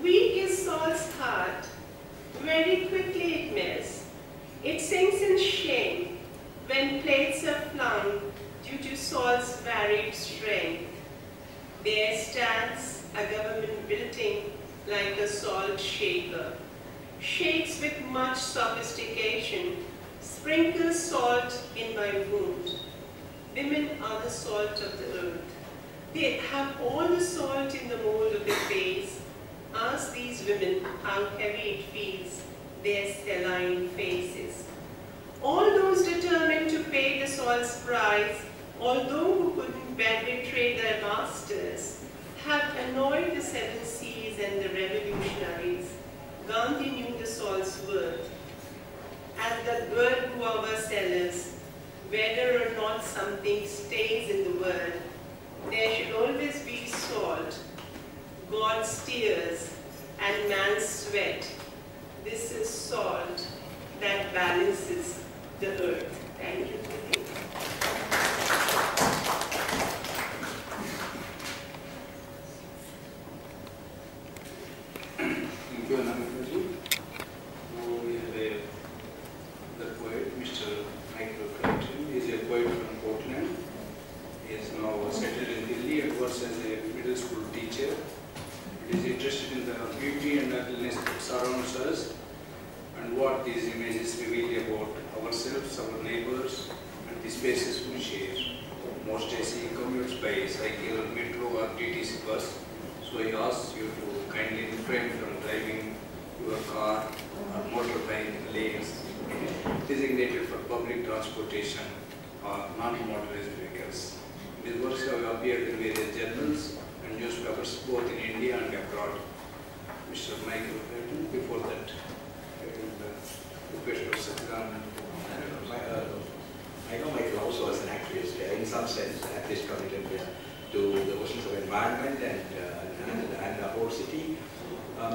S5: Weak is salt's heart, very quickly it melts. It sinks in shame when plates are flung due to salt's varied strength. There stands a government building like a salt shaker, shakes with much sophistication, sprinkles salt in my wound. Women are the salt of the earth. They have all the salt in the mold of their face. Ask these women how heavy it feels, their saline faces. All those determined to pay the salt's price, although who couldn't betray their masters, have annoyed the 7 seas and the revolutionaries. Gandhi knew the salt's worth. As the bird guava sellers, whether or not something stays in the world, there should always be salt, God's tears, and man's sweat. This is salt that balances the earth. Thank you.
S1: Thank you, Anamika ji. Now we have the poet, Mr. Micheal Creighton. He is a poet from Portland. He is now settled in Delhi and works as a middle school teacher. He is interested in the beauty and ugliness that surrounds us and what these images reveal about ourselves, our neighbors, and the spaces we share. Most days he commutes by cycle, metro, or TTC bus. So he asks you to kindly refrain from driving your car or motorbike lanes designated for public transportation or non-motorized vehicles. These works have appeared in various journals and newspapers both in India and abroad. Mr. Micheal Creighton, before that, I will request of Satchidanandan.
S4: I know Micheal also as an activist, in some sense, an activist committed to the questions of environment and the whole city. But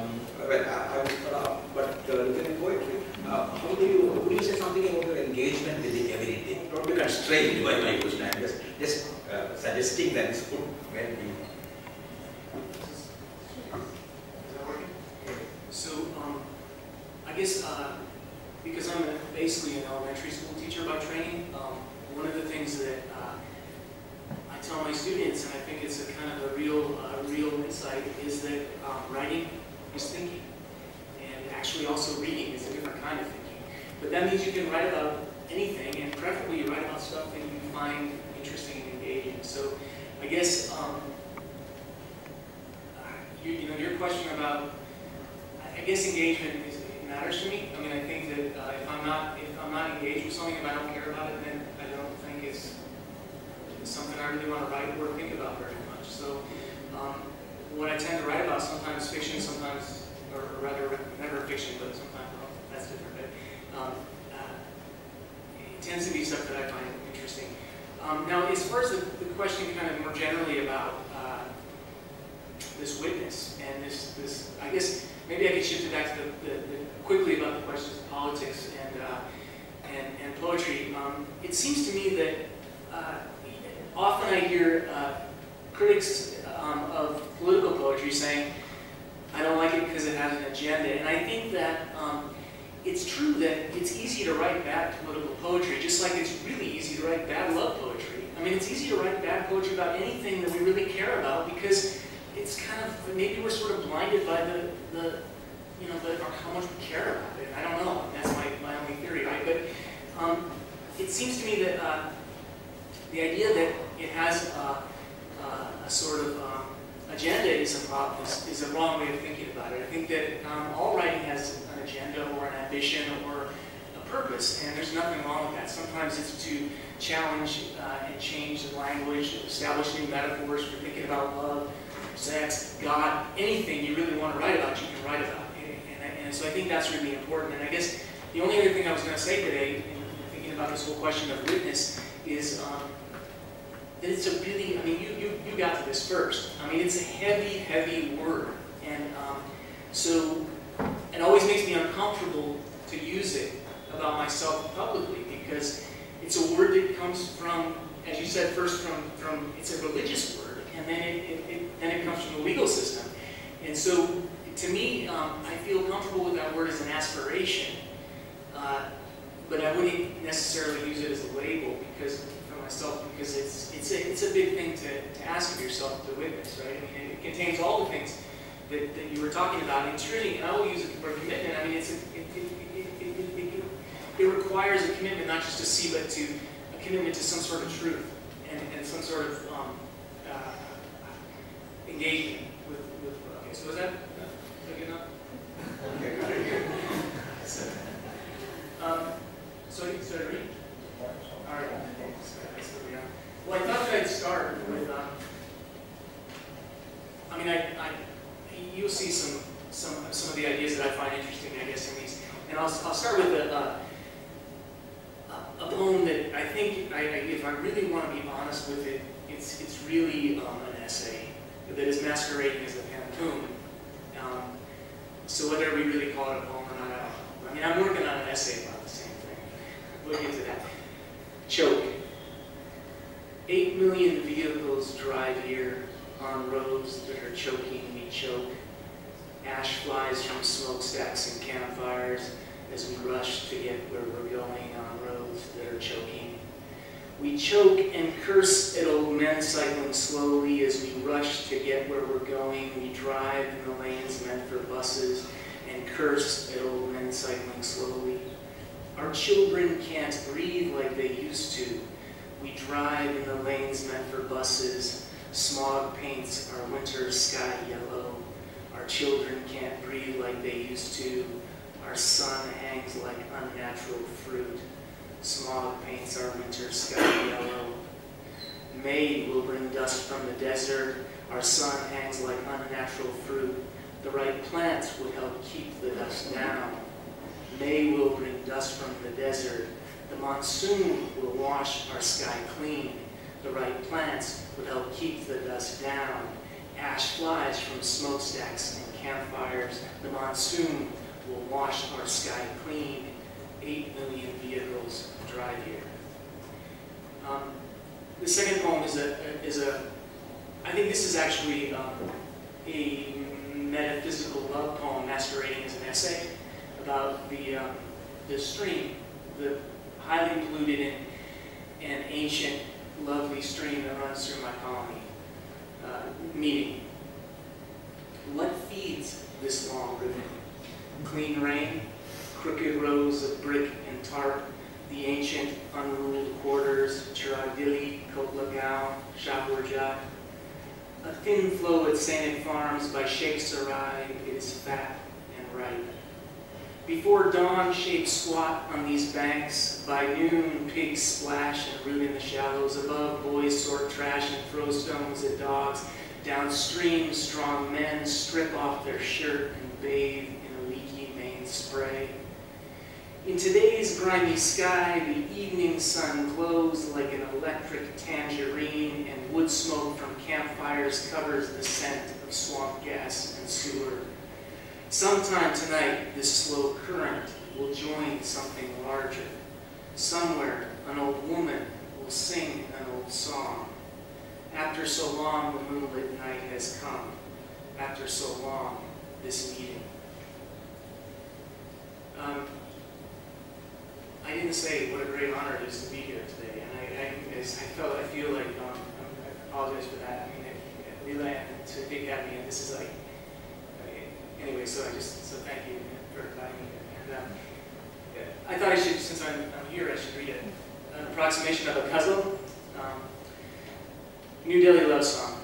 S4: looking at poetry, would you say something about your engagement with the everyday? Don't be constrained by my question. I'm just suggesting that this could well be.
S6: So, I guess because I'm basically an elementary school teacher by training, one of the things that I tell my students, and I think it's a kind of a real insight, is that writing is thinking, and actually also reading is a different kind of thinking. But that means you can write about anything, and preferably you write about stuff that you find interesting and engaging. So, I guess your question about, I guess engagement matters to me. I mean, I think that if I'm not engaged with something, if I don't care about it, then I don't think it's something I really want to write or think about very much. So, what I tend to write about, sometimes fiction, sometimes, or rather, never fiction, but sometimes, well, that's different. But it tends to be stuff that I find interesting. Now, as far as the question kind of more generally about this witness and this, I guess maybe I could shift it back to quickly about the questions of politics and poetry. It seems to me that often I hear critics of political poetry saying, I don't like it because it has an agenda. And I think that it's true that it's easy to write bad political poetry, just like it's really easy to write bad love poetry. I mean, it's easy to write bad poetry about anything that we really care about because it's kind of, maybe we're sort of blinded by how much we care about it. I don't know. That's my only theory, right? But it seems to me that the idea that it has a sort of agenda is a wrong way of thinking about it. I think that all writing has an agenda or an ambition or a purpose, and there's nothing wrong with that. Sometimes it's to challenge and change the language, establish new metaphors for thinking about love, sex, God, anything you really want to write about, you can write about. And so I think that's really important. And I guess the only other thing I was going to say today, in thinking about this whole question of witness, is that it's a really, I mean, you got to this first. I mean, it's a heavy, heavy word. And so it always makes me uncomfortable to use it about myself publicly because it's a word that comes from, as you said, first from it's a religious word, and then it comes from the legal system. And so to me, I feel comfortable with that word as an aspiration, but I wouldn't necessarily use it as a label because for myself, because it's a big thing to ask of yourself to witness, right? I mean, it contains all the things that you were talking about. And it's really, and I will use it for commitment. I mean, it requires a commitment not just to see, but to a commitment to some sort of truth and some sort of engagement with. Okay, so is that good enough? Okay, got it. So you started reading? All right. Well, I thought that I'd start with. I mean, you'll see some of the ideas that I find interesting, I guess, in these, and I'll start with a poem that I think, if I really want to be honest with it, it's really an essay that is masquerading as a pantoum. So whether we really call it a poem or not, I don't know. I mean, I'm working on an essay about the same thing. We'll get to that. Choke. 8 million vehicles drive here on roads that are choking me choke. Ash flies from smokestacks and campfires as we rush to get where we're going on roads that are choking. We choke and curse at old men cycling slowly as we rush to get where we're going. We drive in the lanes meant for buses and curse at old men cycling slowly. Our children can't breathe like they used to. We drive in the lanes meant for buses. Smog paints our winter sky yellow. Our children can't breathe like they used to. Our sun hangs like unnatural fruit. Smog paints our winter sky yellow. May will bring dust from the desert. Our sun hangs like unnatural fruit. The right plants would help keep the dust down. May will bring dust from the desert. The monsoon will wash our sky clean. The right plants would help keep the dust down. Ash flies from smokestacks and campfires. The monsoon will wash our sky clean. 8 million vehicles drive here. The second poem is a I think this is actually a metaphysical love poem masquerading as an essay about the stream, the highly polluted and ancient, lovely stream that runs through my colony. Meeting. What feeds this long river? Clean rain, crooked rows of brick and tarp, the ancient, unruled quarters, Chiradili, Kotlagao, Shahurjat. A thin flow at Sainted Farms by Sheikh Sarai, it is fat and ripe. Before dawn, shapes squat on these banks. By noon, pigs splash and root in the shallows. Above, boys sort trash and throw stones at dogs. Downstream, strong men strip off their shirt and bathe in a leaky main spray. In today's grimy sky, the evening sun glows like an electric tangerine, and wood smoke from campfires covers the scent of swamp gas and sewer. Sometime tonight, this slow current will join something larger. Somewhere, an old woman will sing an old song. After so long, the moonlit night has come. After so long, this meeting. I didn't say what a great honor it is to be here today, and I feel like I apologize for that. I mean, LILA and Sudeep Akademi, and this is like, anyway. So thank you for inviting me. And I thought I should, since I'm here, I should read an approximation of a puzzle. New Delhi love song.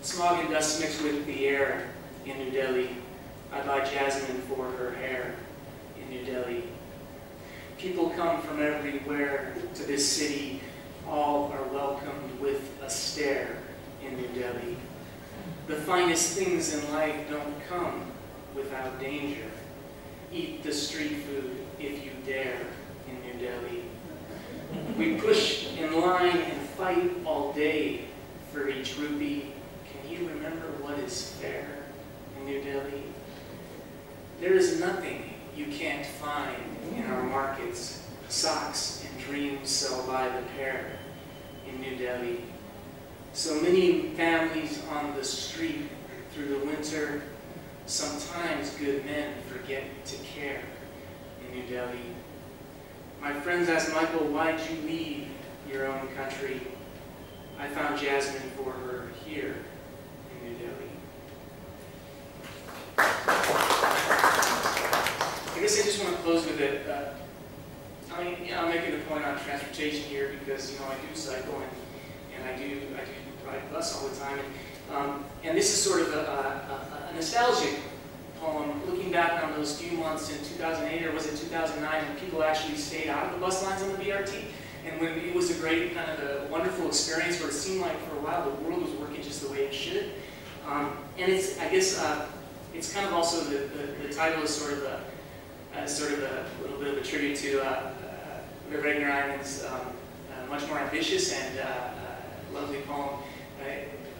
S6: Smog and dust mixed with the air in New Delhi. I buy jasmine for her hair in New Delhi. People come from everywhere to this city. All are welcomed with a stare in New Delhi. The finest things in life don't come without danger. Eat the street food if you dare in New Delhi. We push in line and fight all day for each rupee. Can you remember what is fair in New Delhi? There is nothing you can't find in our markets. Socks and dreams sell by the pair in New Delhi. So many families on the street through the winter. Sometimes good men forget to care in New Delhi. My friends asked Michael, why'd you leave your own country? I found jasmine for her here in New Delhi. I guess I just want to close with it. I'm making a point on transportation here because I do cycle and I do ride the bus all the time. And this is sort of a nostalgic poem, looking back on those few months in 2008, or was it 2009, when people actually stayed out of the bus lines on the BRT, and when it was a great, kind of a wonderful experience where it seemed like for a while the world was working just the way it should. And it's, I guess, it's kind of also the title is sort of a little bit of a tribute to Regner Island's much more ambitious and lovely poem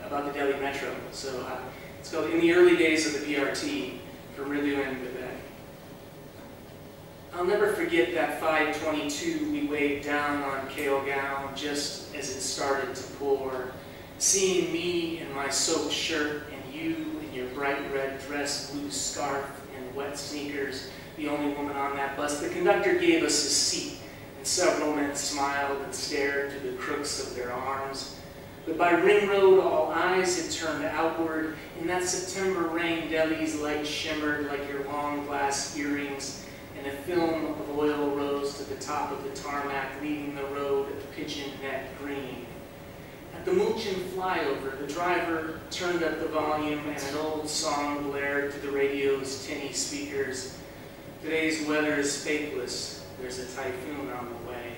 S6: about the Delhi Metro. So it's called In the Early Days of the BRT, from Rizio and Vivek. I'll never forget that 5:22 we waved down on Keogaon just as it started to pour. Seeing me in my soaked shirt and you in your bright red dress, blue scarf, and wet sneakers, the only woman on that bus, the conductor gave us a seat, and several men smiled and stared to the crooks of their arms. But by Ring Road, all eyes had turned outward. In that September rain, Delhi's light shimmered like your long glass earrings, and a film of oil rose to the top of the tarmac, leaving the road a pigeon net green. At the Mulchin flyover, the driver turned up the volume and an old song blared to the radio's tinny speakers. Today's weather is faithless. There's a typhoon on the way.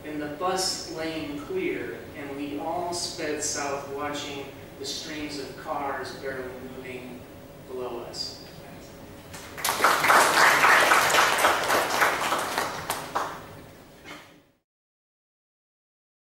S6: And the bus lane cleared, and we all sped south, watching the streams of cars barely moving below us.